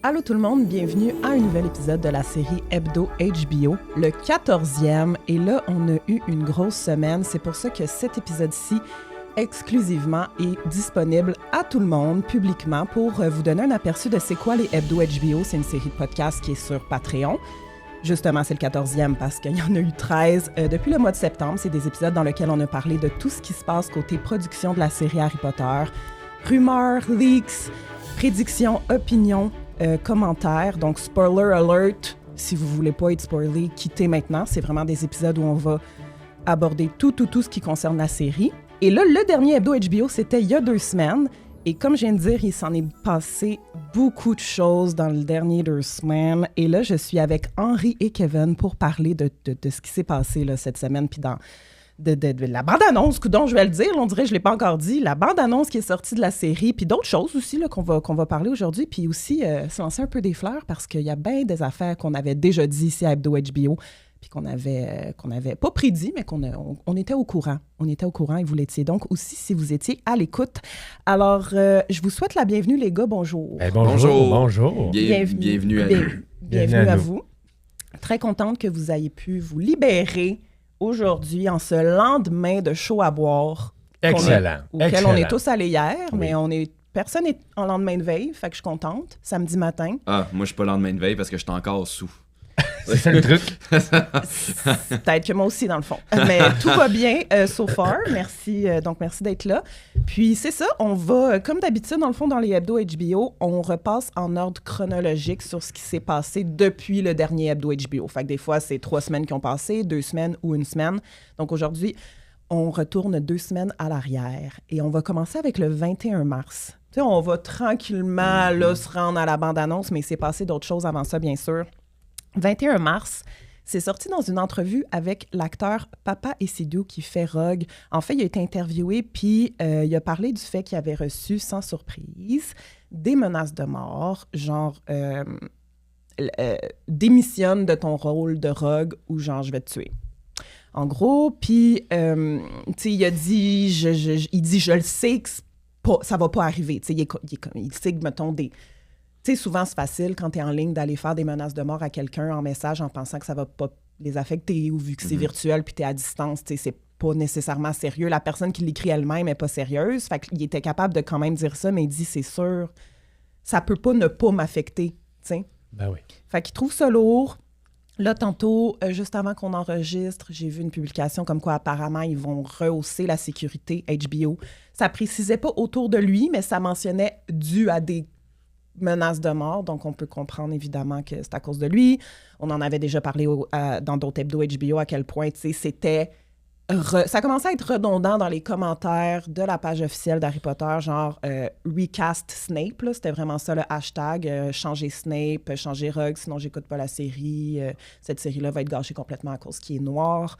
Allô tout le monde, bienvenue à un nouvel épisode de la série Hebdo HBO, le 14e. Et là, on a eu une grosse semaine. C'est pour ça que cet épisode-ci, exclusivement, est disponible à tout le monde, publiquement, pour vous donner un aperçu de c'est quoi les Hebdo HBO. C'est une série de podcasts qui est sur Patreon. Justement, c'est le 14e parce qu'il y en a eu 13 depuis le mois de septembre. C'est des épisodes dans lesquels on a parlé de tout ce qui se passe côté production de la série Harry Potter. Rumeurs, leaks, prédictions, opinions, commentaires. Donc, spoiler alert, si vous voulez pas être spoilé, quittez maintenant. C'est vraiment des épisodes où on va aborder tout ce qui concerne la série. Et là, le dernier Hebdo HBO, c'était il y a 2 semaines. Et comme je viens de dire, il s'en est passé beaucoup de choses dans le dernier 2 semaines. Et là, je suis avec Henri et Kevin pour parler de ce qui s'est passé là, cette semaine, puis de la bande-annonce, dont je vais le dire, on dirait que je ne l'ai pas encore dit, la bande-annonce qui est sortie de la série, puis d'autres choses aussi là, qu'on va parler aujourd'hui, puis aussi se lancer un peu des fleurs, parce qu'il y a bien des affaires qu'on avait déjà dit ici à Hebdo HBO, puis qu'on avait pas prédit, mais on était au courant. On était au courant et vous l'étiez donc aussi si vous étiez à l'écoute. Alors, je vous souhaite la bienvenue, les gars. Bonjour. Bonjour. Bienvenue à vous. Très contente que vous ayez pu vous libérer aujourd'hui, en ce lendemain de show à boire. Excellent. Auquel on est tous allés hier, Oui. mais personne n'est en lendemain de veille, fait que je suis contente. Samedi matin. Ah, moi, je suis pas lendemain de veille parce que je suis encore sous. C'est ça le truc. Peut-être que moi aussi, dans le fond. Mais tout va bien so far. Merci. Donc, merci d'être là. Puis, c'est ça, on va, comme d'habitude, dans le fond, dans les Hebdo HBO, on repasse en ordre chronologique sur ce qui s'est passé depuis le dernier Hebdo HBO. Fait que des fois, c'est 3 semaines qui ont passé, 2 semaines ou 1 semaine. Donc, aujourd'hui, on retourne 2 semaines à l'arrière. Et on va commencer avec le 21 mars. Tu sais, on va tranquillement là, se rendre à la bande-annonce, mais il s'est passé d'autres choses avant ça, bien sûr. 21 mars, c'est sorti dans une entrevue avec l'acteur Papa Essiedu qui fait Rogue. En fait, il a été interviewé, puis il a parlé du fait qu'il avait reçu, sans surprise, des menaces de mort, genre démissionne de ton rôle de Rogue ou genre je vais te tuer. En gros, puis tu sais, il a dit, je le sais que ça va pas arriver. Tu sais, il sait que, mettons, tu sais, souvent, c'est facile quand tu es en ligne d'aller faire des menaces de mort à quelqu'un en message en pensant que ça va pas les affecter ou vu que c'est virtuel puis tu es à distance, tu sais, c'est pas nécessairement sérieux. La personne qui l'écrit elle-même est pas sérieuse. Fait qu'il était capable de quand même dire ça, mais il dit, c'est sûr, ça peut pas ne pas m'affecter, tu sais. Ben oui. Fait qu'il trouve ça lourd. Là, tantôt, juste avant qu'on enregistre, j'ai vu une publication comme quoi apparemment ils vont rehausser la sécurité HBO. Ça précisait pas autour de lui, mais ça mentionnait dû à des menaces de mort, donc on peut comprendre évidemment que c'est à cause de lui. On en avait déjà parlé dans d'autres hebdo HBO à quel point, tu sais, c'était... ça commençait à être redondant dans les commentaires de la page officielle d'Harry Potter, genre recast Snape, là, c'était vraiment ça le hashtag, changer Snape, changer Rogue, sinon j'écoute pas la série, cette série-là va être gâchée complètement à cause qu'il est noir.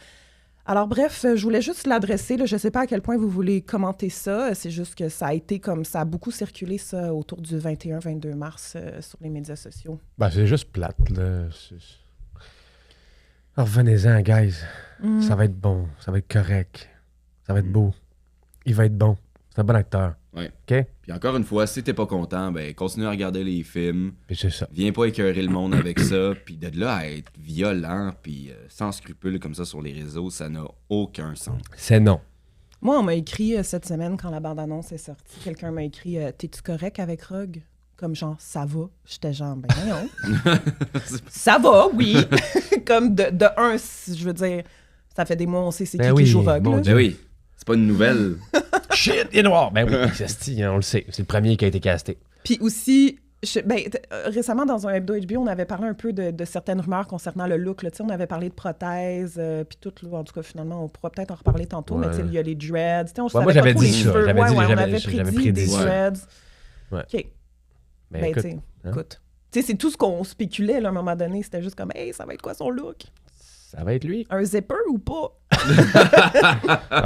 Alors bref, je voulais juste l'adresser, là, je sais pas à quel point vous voulez commenter ça, c'est juste que ça a été comme ça a beaucoup circulé ça autour du 21-22 mars sur les médias sociaux. Ben, c'est juste plate, là. Alors, revenez-en, guys. Ça va être bon. Ça va être correct. Ça va être beau. Il va être bon. C'est un bon acteur. Ouais. OK? Puis encore une fois, si t'es pas content, ben continue à regarder les films. Puis c'est ça. Viens pas écœurer le monde avec ça. Puis de là à être violent puis sans scrupules comme ça sur les réseaux, ça n'a aucun sens. C'est non. Moi, on m'a écrit cette semaine quand la bande-annonce est sortie, quelqu'un m'a écrit « T'es-tu correct avec Rogue? » Comme genre « Ça va? » J'étais genre « Ben non. » Ça va, oui. Comme de un, je veux dire, ça fait des mois on sait c'est qui joue Rogue. Bon là. Ben oui, c'est pas une nouvelle. Shit, il est noir! Ben oui, c'est on le sait. C'est le premier qui a été casté. Puis aussi, récemment, dans un Hebdo HBO, on avait parlé un peu de certaines rumeurs concernant le look. Là. On avait parlé de prothèses, puis tout. Là, en tout cas, finalement, on pourra peut-être en reparler tantôt, ouais. mais il y a les dreads. On moi, j'avais dit ça. on avait j'avais prédit des ça. dreads. Ouais. OK. Ben, Écoute. Tu sais, c'est tout ce qu'on spéculait là, à un moment donné. C'était juste comme, hey, ça va être quoi son look? Ça va être lui. Un zipper ou pas?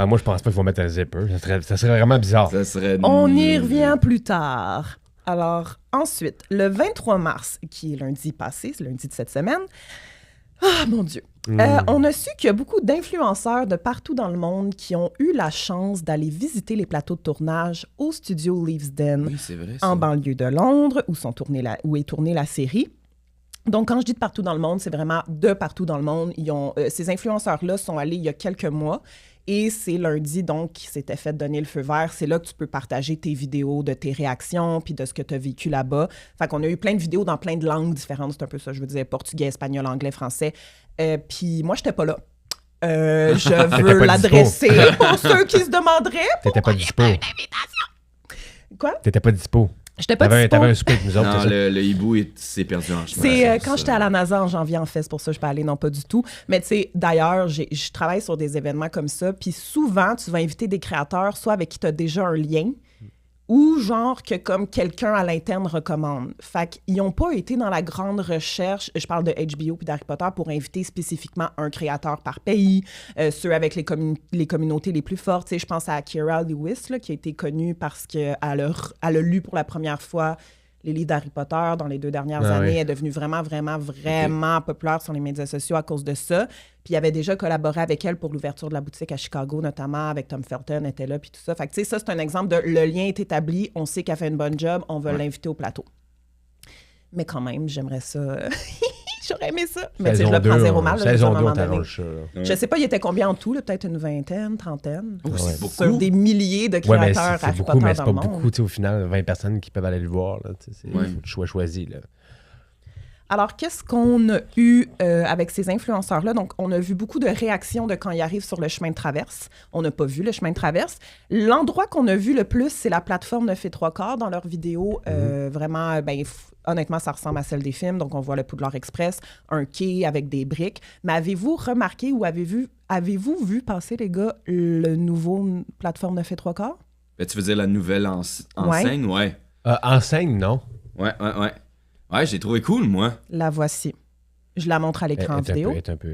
Moi, je pense pas qu'il faut mettre un zipper. Ça serait vraiment bizarre. Ça serait... On y revient plus tard. Alors, ensuite, le 23 mars, qui est lundi passé, c'est lundi de cette semaine, Ah, mon Dieu. On a su qu'il y a beaucoup d'influenceurs de partout dans le monde qui ont eu la chance d'aller visiter les plateaux de tournage au studio Leavesden, Oui, c'est vrai, ça. en banlieue de Londres, où est tournée la série. Donc, quand je dis de partout dans le monde, c'est vraiment de partout dans le monde. Ces influenceurs-là sont allés il y a quelques mois et c'est lundi, donc, qui s'était fait donner le feu vert. C'est là que tu peux partager tes vidéos de tes réactions puis de ce que tu as vécu là-bas. Fait qu'on a eu plein de vidéos dans plein de langues différentes. C'est un peu ça, je veux dire, portugais, espagnol, anglais, français. Puis moi, j'étais pas là. Je veux l'adresser pour ceux qui se demanderaient. T'étais pas dispo. Quoi? T'étais pas dispo. J'étais pas dispo. T'avais un souper avec nous autres, Non, c'est ça? le hibou s'est perdu en chemin. C'est quand j'étais à la NASA en janvier, en fait, c'est pour ça que je peux aller, non pas du tout. Mais tu sais, d'ailleurs, je travaille sur des événements comme ça, puis souvent, tu vas inviter des créateurs, soit avec qui tu as déjà un lien, ou genre que comme quelqu'un à l'interne recommande. Fait qu'ils n'ont pas été dans la grande recherche, je parle de HBO puis d'Harry Potter, pour inviter spécifiquement un créateur par pays, ceux avec les communautés les plus fortes. Tu sais, je pense à Kira Lewis, là, qui a été connue parce qu'elle a lu pour la première fois les livres d'Harry Potter dans les 2 dernières années. oui. Elle est devenue vraiment populaire sur les médias sociaux à cause de ça. Puis il avait déjà collaboré avec elle pour l'ouverture de la boutique à Chicago, notamment avec Tom Felton, était là, puis tout ça. Fait que tu sais, ça, c'est un exemple de le lien est établi, on sait qu'elle fait une bonne job, on va l'inviter au plateau. Mais quand même, j'aimerais ça. J'aurais aimé ça. Mais tu sais, je le prends zéro mal. Là, à un Saison 2, moment on donné. t'arrange ça. là. Je sais pas, il était combien en tout, là, peut-être une vingtaine, trentaine. Oh, c'est beaucoup. Sur des milliers de Ouais, mais créateurs c'est Harry beaucoup, Potter mais c'est dans pas le monde. beaucoup. Tu sais, au final, 20 personnes qui peuvent aller le voir. Là, tu sais, c'est Ouais. faut le choix choisi. Là. Alors, qu'est-ce qu'on a eu avec ces influenceurs-là? Donc, on a vu beaucoup de réactions de quand ils arrivent sur le chemin de traverse. On n'a pas vu le chemin de traverse. L'endroit qu'on a vu le plus, c'est la plateforme 9 3/4 dans leurs vidéos. Vraiment, honnêtement, ça ressemble à celle des films. Donc, on voit le Poudlard Express, un quai avec des briques. Mais avez-vous remarqué ou avez-vous vu passer, les gars, le nouveau plateforme 9 3/4? Ben, tu veux dire la nouvelle enseigne? Ouais. Enseigne, non? Ouais. Ouais, j'ai trouvé cool, moi. La voici. Je la montre à l'écran vidéo. Elle est un peu...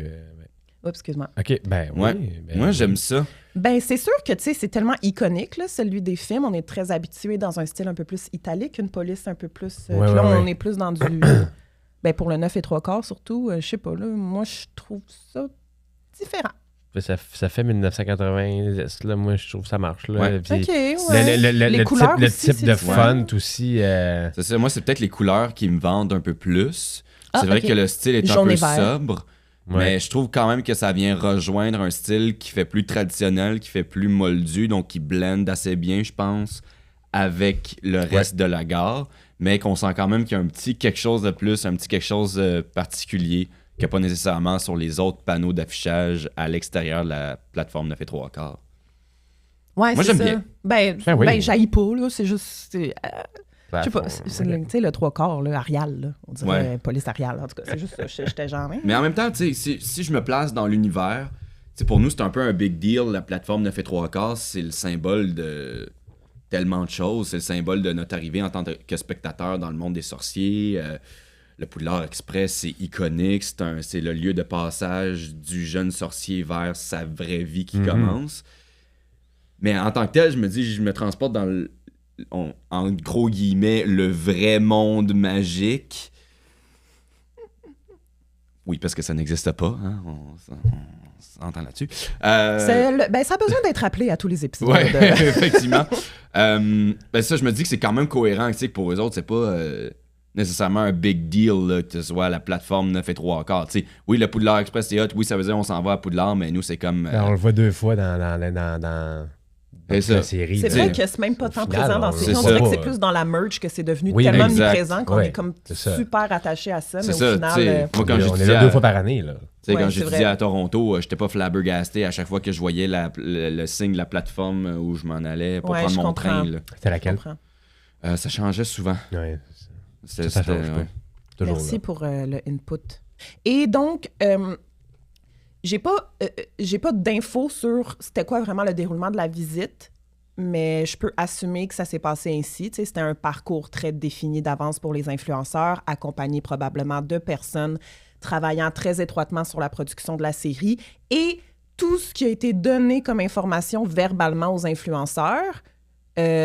Oups, excuse-moi. OK, ben oui. Ouais. Ben, Moi, oui. j'aime ça. Ben, c'est sûr que, tu sais, c'est tellement iconique, là, celui des films. On est très habitué dans un style un peu plus italique, une police un peu plus... Ouais, puis là, ouais, on ouais. est plus dans du... ben, pour le 9 3/4, surtout, je sais pas, là, moi, je trouve ça différent. Ça fait 1990, là, moi, je trouve que ça marche. Là. Ouais. Puis OK, ouais. Le Les couleurs type aussi, c'est de différent. font aussi... C'est ça. Moi, c'est peut-être les couleurs qui me vendent un peu plus. Ah, C'est vrai ok. que le style est Jaune un et peu vert. sobre. Ouais. Mais je trouve quand même que ça vient rejoindre un style qui fait plus traditionnel, qui fait plus moldu, donc qui blende assez bien, je pense, avec le reste de la gare, mais qu'on sent quand même qu'il y a un petit quelque chose de plus, un petit quelque chose de particulier qu'il n'y a pas nécessairement sur les autres panneaux d'affichage à l'extérieur de la plateforme 9 3/4. Ouais, Moi, c'est j'aime ça. bien. Ben, oui. j'haïs pas, là, c'est juste... je sais pas, Ouais. c'est tu sais, le 3/4, là, Arial, là, on dirait Ouais. police Arial, en tout cas, c'est juste ça, j'étais genre... hein. Mais en même temps, tu sais, si je me place dans l'univers, tu sais, pour nous, c'est un peu un big deal. La plateforme 9 3/4, c'est le symbole de tellement de choses. C'est le symbole de notre arrivée en tant que spectateur dans le monde des sorciers. Le Poudlard Express, c'est iconique. C'est le lieu de passage du jeune sorcier vers sa vraie vie qui commence. Mais en tant que tel, je me transporte dans en gros guillemets, le vrai monde magique. Oui, parce que ça n'existe pas. Hein? On s'entend là-dessus. Ben, ça a besoin d'être rappelé à tous les épisodes. Ouais, effectivement. Ben ça, je me dis que c'est quand même cohérent. Tu sais, que pour eux autres, c'est pas nécessairement un big deal là, que ce soit la plateforme 9 3/4. Tu sais, oui, le Poudlard Express, c'est hot. Oui, ça veut dire on s'en va à Poudlard, mais nous, c'est comme... On le voit 2 fois dans C'est ça. la série. C'est là. vrai que c'est même pas Au tant final, présent dans on- ces c'est séries. On ça. dirait que c'est plus dans la merge que c'est devenu Oui, tellement exact. omniprésent qu'on Ouais, est comme c'est ça. super attaché à ça. C'est Mais ça, au tu sais, final, moi, quand on est j'étudiais là à- 2 fois par année. Là. Tu sais, Ouais, quand c'est j'étudiais vrai. à Toronto, j'étais pas flabbergasté à chaque fois que je voyais le signe de la plateforme où je m'en allais pour Ouais, prendre je mon comprends. train. Là. C'était je laquelle? comprends. Ça changeait souvent. Ouais, C'était- ça change c'était- pas. ouais. Toujours Merci là. pour le input. Et donc, j'ai pas d'infos sur c'était quoi vraiment le déroulement de la visite, mais je peux assumer que ça s'est passé ainsi. Tu sais, c'était un parcours très défini d'avance pour les influenceurs, accompagné probablement de personnes travaillant très étroitement sur la production de la série. Et tout ce qui a été donné comme information verbalement aux influenceurs,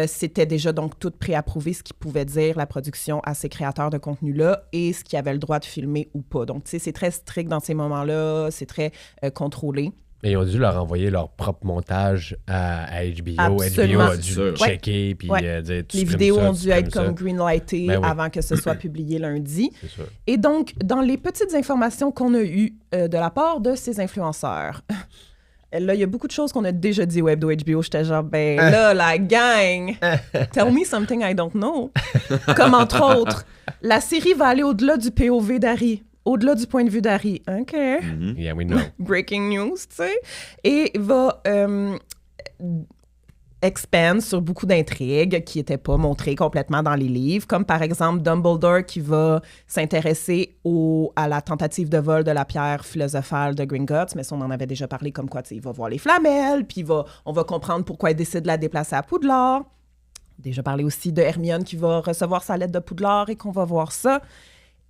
C'était déjà donc tout préapprouvé, ce qui pouvait dire la production à ces créateurs de contenu-là et ce qu'ils avaient le droit de filmer ou pas. Donc, tu sais, c'est très strict dans ces moments-là, c'est très contrôlé. Mais ils ont dû leur envoyer leur propre montage à HBO. Absolument. HBO a dû checker puis dire tu les supprimes vidéos ça, ont tu dû être supprimes comme ça. greenlightées Ben oui. avant que ce soit publié lundi. C'est sûr. Et donc, dans les petites informations qu'on a eues de la part de ces influenceurs, là, il y a beaucoup de choses qu'on a déjà dit au Hebdo HBO. J'étais genre, ben là, la gang, tell me something I don't know. Comme entre autres, la série va aller au-delà du POV d'Harry. Au-delà du point de vue d'Harry. OK. Yeah, we know. Breaking news, tu sais. Et va expand sur beaucoup d'intrigues qui n'étaient pas montrées complètement dans les livres, comme par exemple Dumbledore qui va s'intéresser à la tentative de vol de la pierre philosophale de Gringotts, mais ça, on en avait déjà parlé comme quoi, tu sais, il va voir les flamelles, puis on va comprendre pourquoi il décide de la déplacer à Poudlard. Déjà parlé aussi de Hermione qui va recevoir sa lettre de Poudlard et qu'on va voir ça.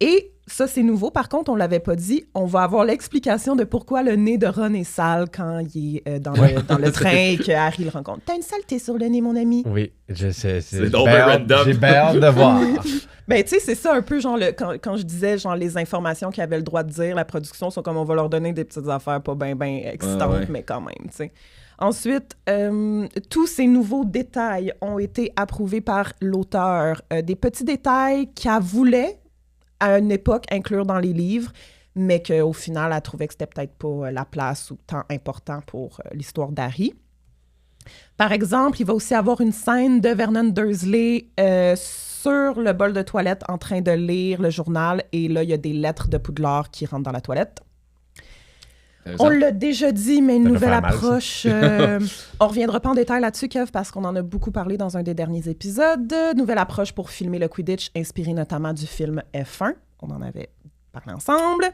Et ça, c'est nouveau. Par contre, on ne l'avait pas dit. On va avoir l'explication de pourquoi le nez de Ron est sale quand il est dans le train et que Harry le rencontre. T'as une saleté sur le nez, mon ami. Oui, je sais. C'est donc random. J'ai bien hâte de voir. Ben, tu sais, c'est ça un peu, genre, quand je disais, genre, les informations qu'ils avaient le droit de dire, la production, sont comme on va leur donner des petites affaires pas bien excitantes, mais quand même, tu sais. Ensuite, tous ces nouveaux détails ont été approuvés par l'auteur. Des petits détails qu'elle voulait à une époque inclure dans les livres, mais qu'au final, elle trouvait que c'était peut-être pas la place ou tant important pour l'histoire d'Harry. Par exemple, il va aussi avoir une scène de Vernon Dursley sur le bol de toilette en train de lire le journal, et là, il y a des lettres de Poudlard qui rentrent dans la toilette. On l'a déjà dit, mais une nouvelle approche. On reviendra pas en détail là-dessus, Kev, parce qu'on en a beaucoup parlé dans un des derniers épisodes. Nouvelle approche pour filmer le Quidditch, inspirée notamment du film F1. On en avait parlé ensemble.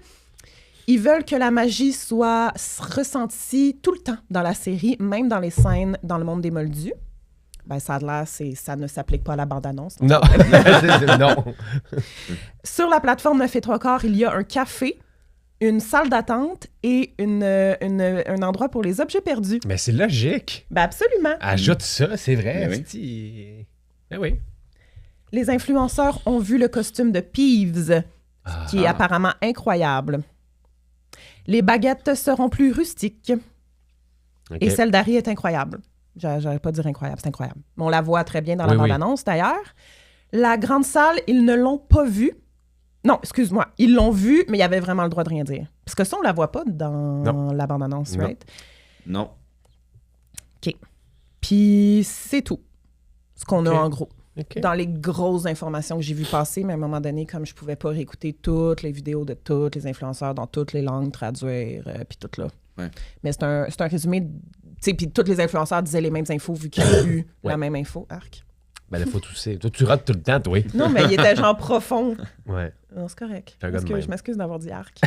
Ils veulent que la magie soit ressentie tout le temps dans la série, même dans les scènes dans le monde des Moldus. Ben, ça a l'air, ça ne s'applique pas à la bande-annonce. Non. Non. Sur la plateforme 9 3/4, il y a un café, une salle d'attente et un endroit pour les objets perdus. Mais c'est logique. Ben absolument. Ajoute ça, c'est vrai. Ben Ben oui. Les influenceurs ont vu le costume de Peeves, qui est apparemment incroyable. Les baguettes seront plus rustiques. Okay. Et celle d'Harry est incroyable. J'allais pas dire incroyable, c'est incroyable. On la voit très bien dans la bande-annonce, d'ailleurs. La grande salle, ils ne l'ont pas vue. Non, excuse-moi. Ils l'ont vue, mais il y avait vraiment le droit de rien dire. Parce que ça, on la voit pas dans la bande-annonce, right? Non. OK. Puis c'est tout. Ce qu'on a en gros. Okay. Dans les grosses informations que j'ai vues passer, mais à un moment donné, comme je pouvais pas réécouter toutes les vidéos de tous les influenceurs dans toutes les langues, traduire, puis tout là. Ouais. Mais c'est un résumé, tu sais, puis tous les influenceurs disaient les mêmes infos vu qu'ils ont eu la même info, arc. Ben, il faut tousser. Toi, tu rates tout le temps, toi. Non, mais il était genre profond. Ouais. Non, c'est correct. Je m'excuse d'avoir dit arc.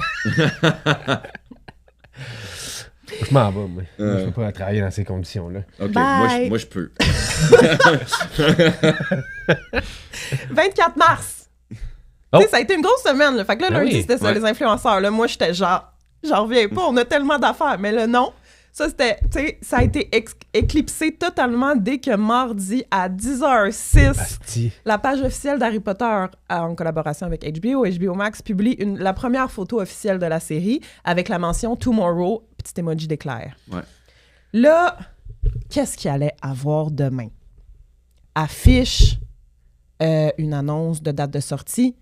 Je m'en vais, moi. Moi, je peux pas travailler dans ces conditions-là. OK, Bye. moi, je peux. 24 mars! Oh. Tu sais, ça a été une grosse semaine. Là. Fait que là, lundi, oui. c'était ça, les influenceurs. Là, moi, j'étais genre, j'en reviens pas, on a tellement d'affaires. Mais là, non. Ça, c'était, tu sais, ça a été éclipsé totalement dès que mardi à 10h06, Basti. la page officielle d'Harry Potter, en collaboration avec HBO Max, publie la première photo officielle de la série avec la mention Tomorrow, petit emoji d'éclair. Ouais. Là, qu'est-ce qu'il allait avoir demain? Affiche, une annonce de date de sortie,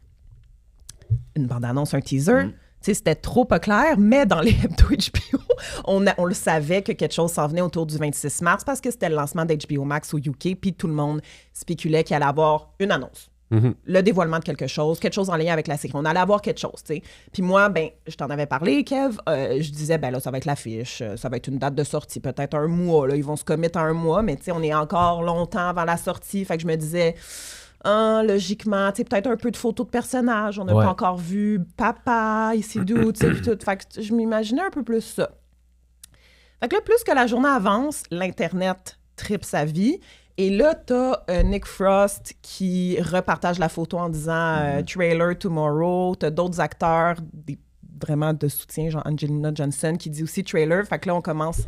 une bande-annonce, un teaser. Tu sais, c'était trop pas clair, mais dans les hebdo HBO, on le savait que quelque chose s'en venait autour du 26 mars parce que c'était le lancement d'HBO Max au UK, puis tout le monde spéculait qu'il allait avoir une annonce. Le dévoilement de quelque chose en lien avec la série. On allait avoir quelque chose, tu sais. Puis moi, ben, je t'en avais parlé, Kev, je disais, ben là, ça va être l'affiche, ça va être une date de sortie, peut-être un mois, là, ils vont se commettre à un mois, mais tu sais, on est encore longtemps avant la sortie, fait que je me disais... logiquement, tu sais, peut-être un peu de photos de personnages. On n'a pas encore vu papa, ici d'où, tu sais, puis tout. Fait que je m'imaginais un peu plus ça. Fait que là, plus que la journée avance, l'Internet tripe sa vie. Et là, t'as Nick Frost qui repartage la photo en disant trailer tomorrow. T'as d'autres acteurs, vraiment de soutien, genre Angelina Johnson, qui dit aussi trailer. Fait que là, on commence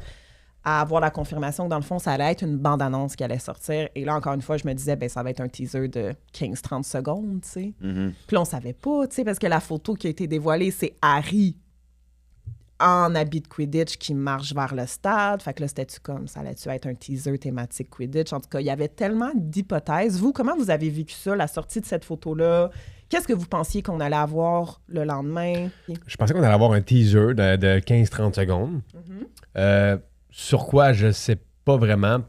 à avoir la confirmation que dans le fond, ça allait être une bande-annonce qui allait sortir. Et là, encore une fois, je me disais, ben ça va être un teaser de 15-30 secondes, tu sais. Mhm. Puis là, on savait pas, tu sais, parce que la photo qui a été dévoilée, c'est Harry en habit de Quidditch qui marche vers le stade. Fait que là, c'était-tu comme, ça allait-tu être un teaser thématique Quidditch? En tout cas, il y avait tellement d'hypothèses. Vous, comment vous avez vécu ça, la sortie de cette photo-là? Qu'est-ce que vous pensiez qu'on allait avoir le lendemain? Je pensais qu'on allait avoir un teaser de 15-30 secondes. Sur quoi, je sais pas vraiment.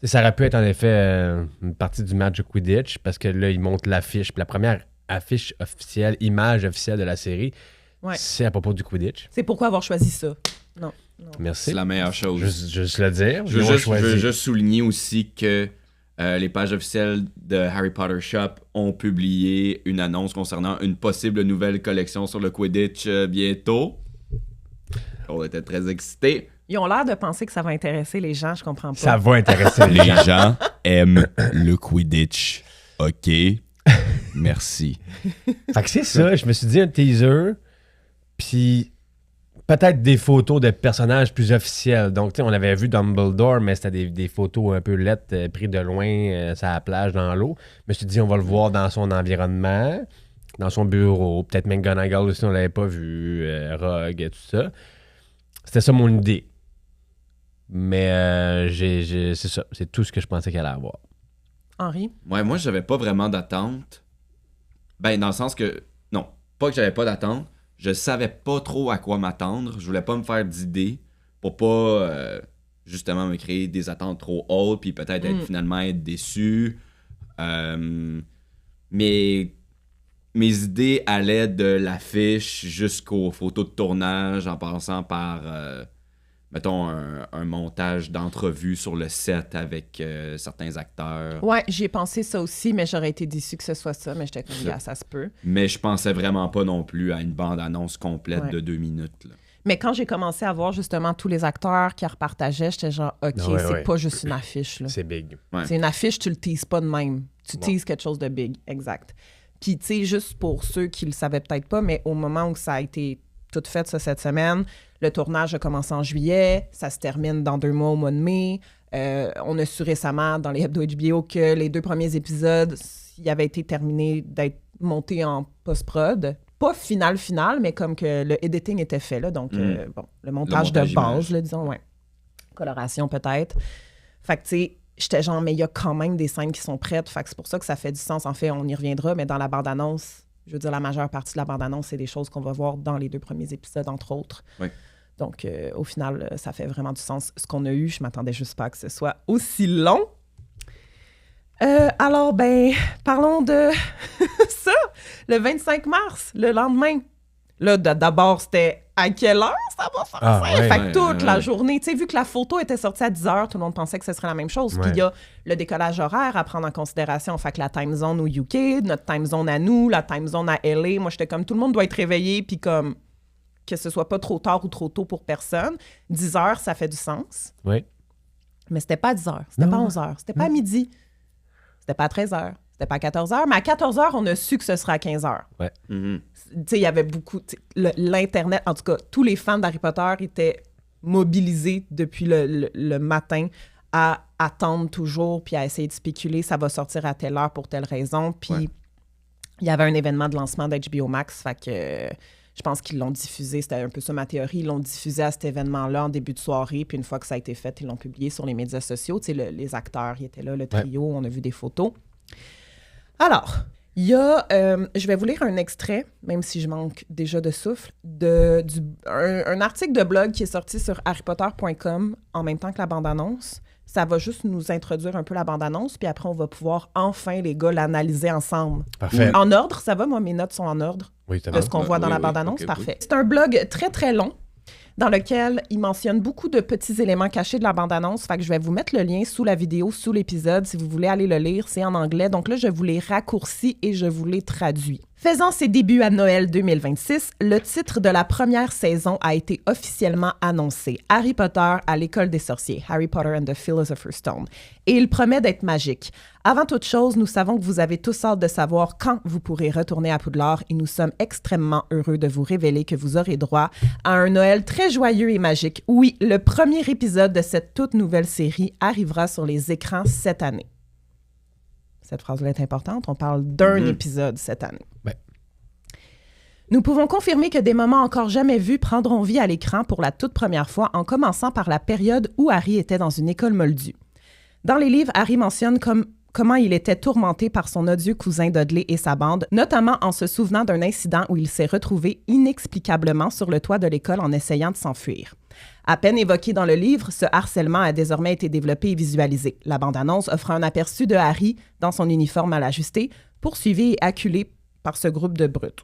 Ça aurait pu être en effet une partie du match de Quidditch, parce que là, ils montrent l'affiche. Puis la première affiche officielle, image officielle de la série, c'est à propos du Quidditch. C'est pourquoi avoir choisi ça. Non. Merci. C'est la meilleure chose. Juste le dire. Je veux juste souligner aussi que les pages officielles de Harry Potter Shop ont publié une annonce concernant une possible nouvelle collection sur le Quidditch bientôt. On était très excités. Ils ont l'air de penser que ça va intéresser les gens, je comprends pas. Ça va intéresser les gens. Les gens aiment le Quidditch. OK. Merci. Fait que c'est ça, je me suis dit un teaser, puis peut-être des photos de personnages plus officiels. Donc, tu sais, on avait vu Dumbledore, mais c'était des photos un peu lettres prises de loin sur la plage, dans l'eau. Je me suis dit, on va le voir dans son environnement, dans son bureau. Peut-être McGonagall aussi, on l'avait pas vu, Rogue et tout ça. C'était ça mon idée. Mais c'est ça, c'est tout ce que je pensais qu'elle allait avoir. Henri? Ouais, moi, j'avais pas vraiment d'attente. Ben, dans le sens que... Non, pas que j'avais pas d'attente. Je savais pas trop à quoi m'attendre. Je voulais pas me faire d'idées pour pas, justement, me créer des attentes trop hautes puis peut-être finalement être déçu. Mais mes idées allaient de l'affiche jusqu'aux photos de tournage en passant par... mettons, un montage d'entrevue sur le set avec certains acteurs. Ouais, j'y ai pensé ça aussi, mais j'aurais été déçue que ce soit ça, mais j'étais comme, ça se peut. Mais je pensais vraiment pas non plus à une bande-annonce complète de 2 minutes. Là. Mais quand j'ai commencé à voir justement tous les acteurs qui repartageaient, j'étais genre, OK, c'est pas juste une affiche. Là. C'est big. Ouais. C'est une affiche, tu le teases pas de même. Tu teases quelque chose de big, exact. Puis, tu sais, juste pour ceux qui le savaient peut-être pas, mais au moment où ça a été tout fait, ça, cette semaine, le tournage a commencé en juillet, ça se termine dans 2 mois au mois de mai. On a su récemment dans les hebdo HBO que les 2 premiers épisodes, ils avaient été terminés d'être montés en post-prod. Pas final, mais comme que le editing était fait, là, donc le montage de base, là, disons, coloration peut-être. Fait que, tu sais, j'étais genre, mais il y a quand même des scènes qui sont prêtes, fait que c'est pour ça que ça fait du sens. En fait, on y reviendra, mais dans la bande-annonce, je veux dire, la majeure partie de la bande-annonce, c'est des choses qu'on va voir dans les 2 premiers épisodes, entre autres. Oui. Donc, au final, ça fait vraiment du sens. Ce qu'on a eu, je m'attendais juste pas que ce soit aussi long. Alors, ben, parlons de ça. Le 25 mars, le lendemain. Là, d'abord, c'était à quelle heure ça va sortir? Fait que toute la journée, tu sais, vu que la photo était sortie à 10h, tout le monde pensait que ce serait la même chose. Puis il y a le décollage horaire à prendre en considération. Fait que la time zone au UK, notre time zone à nous, la time zone à LA, moi, j'étais comme, tout le monde doit être réveillé, puis comme, que ce soit pas trop tard ou trop tôt pour personne. 10h, ça fait du sens. Oui. Mais c'était pas à 10h, c'était pas à 11h, c'était pas à midi, c'était pas à 13h. C'était pas à 14h, mais à 14h, on a su que ce serait à 15h. Ouais. Mm-hmm. Tu sais, il y avait beaucoup... L'Internet, en tout cas, tous les fans d'Harry Potter étaient mobilisés depuis le matin à attendre toujours puis à essayer de spéculer ça va sortir à telle heure pour telle raison. Puis il y avait un événement de lancement d'HBO Max, fait que je pense qu'ils l'ont diffusé, c'était un peu ça ma théorie, ils l'ont diffusé à cet événement-là en début de soirée, puis une fois que ça a été fait, ils l'ont publié sur les médias sociaux. Tu sais, les acteurs, ils étaient là, le trio, on a vu des photos. Alors, il y a, je vais vous lire un extrait, même si je manque déjà de souffle, un article de blog qui est sorti sur harrypotter.com en même temps que la bande-annonce. Ça va juste nous introduire un peu la bande-annonce, puis après, on va pouvoir enfin, les gars, l'analyser ensemble. Parfait. En ordre, ça va? Moi, mes notes sont en ordre de ce qu'on voit dans la bande-annonce. Okay, parfait. C'est un blog très, très long dans lequel il mentionne beaucoup de petits éléments cachés de la bande-annonce. Fait que je vais vous mettre le lien sous la vidéo, sous l'épisode, si vous voulez aller le lire. C'est en anglais. Donc là, je vous les raccourcis et je vous les traduis. Faisant ses débuts à Noël 2026, le titre de la première saison a été officiellement annoncé. Harry Potter à l'école des sorciers, Harry Potter and the Philosopher's Stone. Et il promet d'être magique. Avant toute chose, nous savons que vous avez tous hâte de savoir quand vous pourrez retourner à Poudlard et nous sommes extrêmement heureux de vous révéler que vous aurez droit à un Noël très joyeux et magique. Oui, le premier épisode de cette toute nouvelle série arrivera sur les écrans cette année. Cette phrase-là est importante. On parle d'un épisode cette année. Ouais. Nous pouvons confirmer que des moments encore jamais vus prendront vie à l'écran pour la toute première fois, en commençant par la période où Harry était dans une école moldue. Dans les livres, Harry mentionne comment il était tourmenté par son odieux cousin Dudley et sa bande, notamment en se souvenant d'un incident où il s'est retrouvé inexplicablement sur le toit de l'école en essayant de s'enfuir. À peine évoqué dans le livre, ce harcèlement a désormais été développé et visualisé. La bande-annonce offre un aperçu de Harry dans son uniforme mal ajusté, poursuivi et acculé par ce groupe de brutes.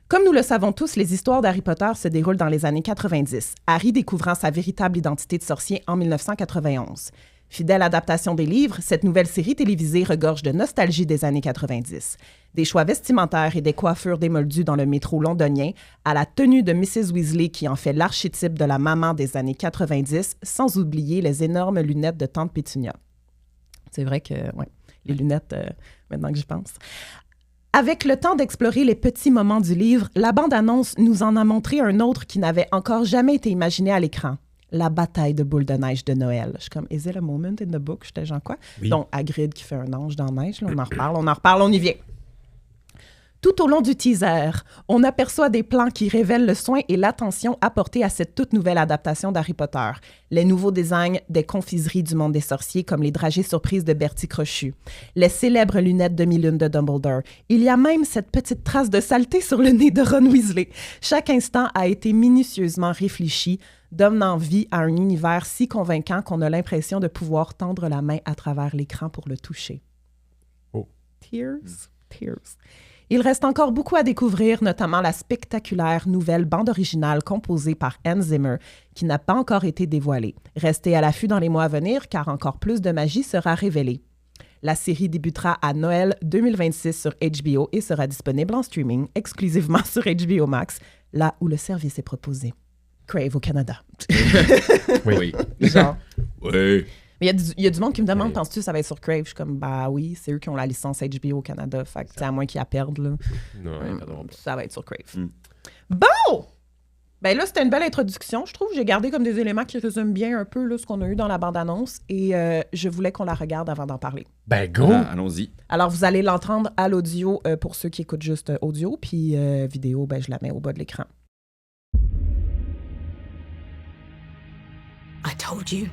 Comme nous le savons tous, les histoires d'Harry Potter se déroulent dans les années 90, Harry découvrant sa véritable identité de sorcier en 1991. Fidèle adaptation des livres, cette nouvelle série télévisée regorge de nostalgie des années 90. Des choix vestimentaires et des coiffures démoldues dans le métro londonien, à la tenue de Mrs. Weasley qui en fait l'archétype de la maman des années 90, sans oublier les énormes lunettes de Tante Pétunia. C'est vrai que, ouais, les lunettes, maintenant que j'y pense. Avec le temps d'explorer les petits moments du livre, la bande-annonce nous en a montré un autre qui n'avait encore jamais été imaginé à l'écran. La bataille de boules de neige de Noël. Je suis comme, is it a moment in the book? J'étais genre quoi? Oui. Donc, Hagrid qui fait un ange dans la neige, là, on y vient. Tout au long du teaser, on aperçoit des plans qui révèlent le soin et l'attention apportés à cette toute nouvelle adaptation d'Harry Potter. Les nouveaux designs des confiseries du monde des sorciers, comme les dragées surprises de Bertie Crochu. Les célèbres lunettes demi-lune de Dumbledore. Il y a même cette petite trace de saleté sur le nez de Ron Weasley. Chaque instant a été minutieusement réfléchi, donnant vie à un univers si convaincant qu'on a l'impression de pouvoir tendre la main à travers l'écran pour le toucher. Oh. Tears. Il reste encore beaucoup à découvrir, notamment la spectaculaire nouvelle bande originale composée par Hans Zimmer, qui n'a pas encore été dévoilée. Restez à l'affût dans les mois à venir, car encore plus de magie sera révélée. La série débutera à Noël 2026 sur HBO et sera disponible en streaming exclusivement sur HBO Max, là où le service est proposé. Crave au Canada. Oui. Genre. Oui. Mais il y a du monde qui me demande, penses-tu que ça va être sur Crave? Je suis comme, bah oui, c'est eux qui ont la licence HBO au Canada. Fait que, à moins qu'ils la perdent, là. Non, Ça va être sur Crave. Bon! Ben là, c'était une belle introduction, je trouve. J'ai gardé comme des éléments qui résument bien un peu là, ce qu'on a eu dans la bande-annonce et je voulais qu'on la regarde avant d'en parler. Ben go! Allons-y. Alors, vous allez l'entendre à l'audio pour ceux qui écoutent juste audio, puis vidéo, ben je la mets au bas de l'écran. I told you.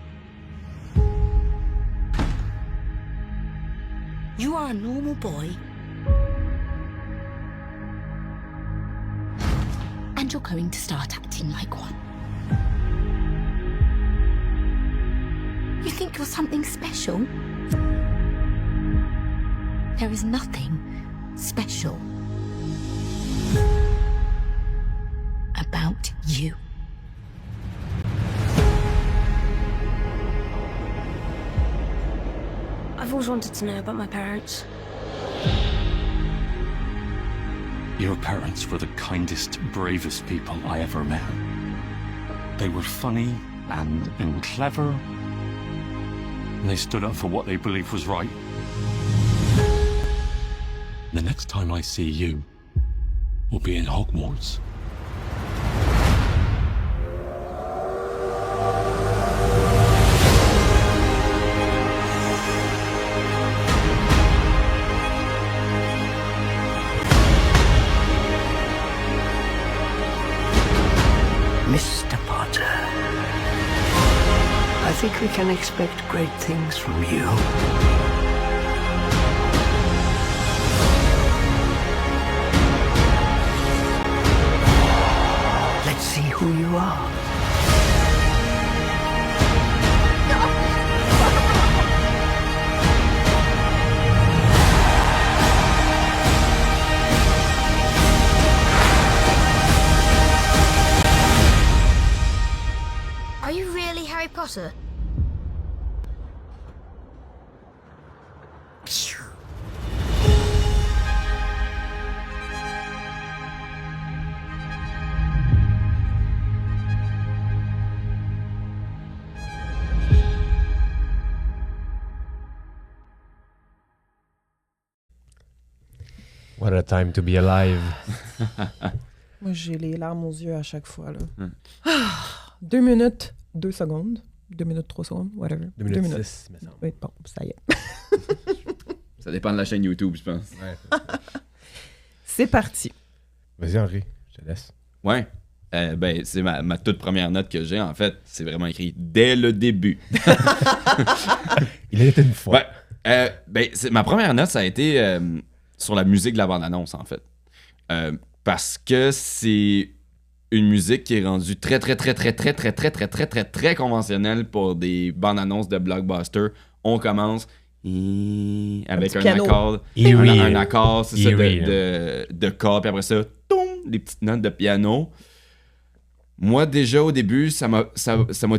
You are a normal boy. And you're going to start acting like one. You think you're something special? There is nothing special about you. I've always wanted to know about my parents. Your parents were the kindest, bravest people I ever met. They were funny and clever, and they stood up for what they believed was right. The next time I see you will be in Hogwarts. Mr. Potter, I think we can expect great things from you. Let's see who you are. Are you really Harry Potter? What a time to be alive. Moi, j'ai les larmes aux yeux à chaque fois. Là. 2 minutes, 2 secondes. 2 minutes, 3 secondes, whatever. 2 minutes 6, me semble. Oui, bon, ça y est. Ça dépend de la chaîne YouTube, je pense. Ouais. C'est parti. Vas-y, Henri, je te laisse. Ouais. Ben, c'est ma toute première note que j'ai, en fait. C'est vraiment écrit dès le début. Il était une fois. Ouais. Ben, ma première note, ça a été sur la musique de la bande-annonce, en fait. Parce que c'est une musique qui est rendue très conventionnelle pour des bandes-annonces de blockbuster. On commence avec un accord. Un accord, c'est ça, de corps, puis après ça, des petites notes de piano. Moi, déjà, au début, ça m'a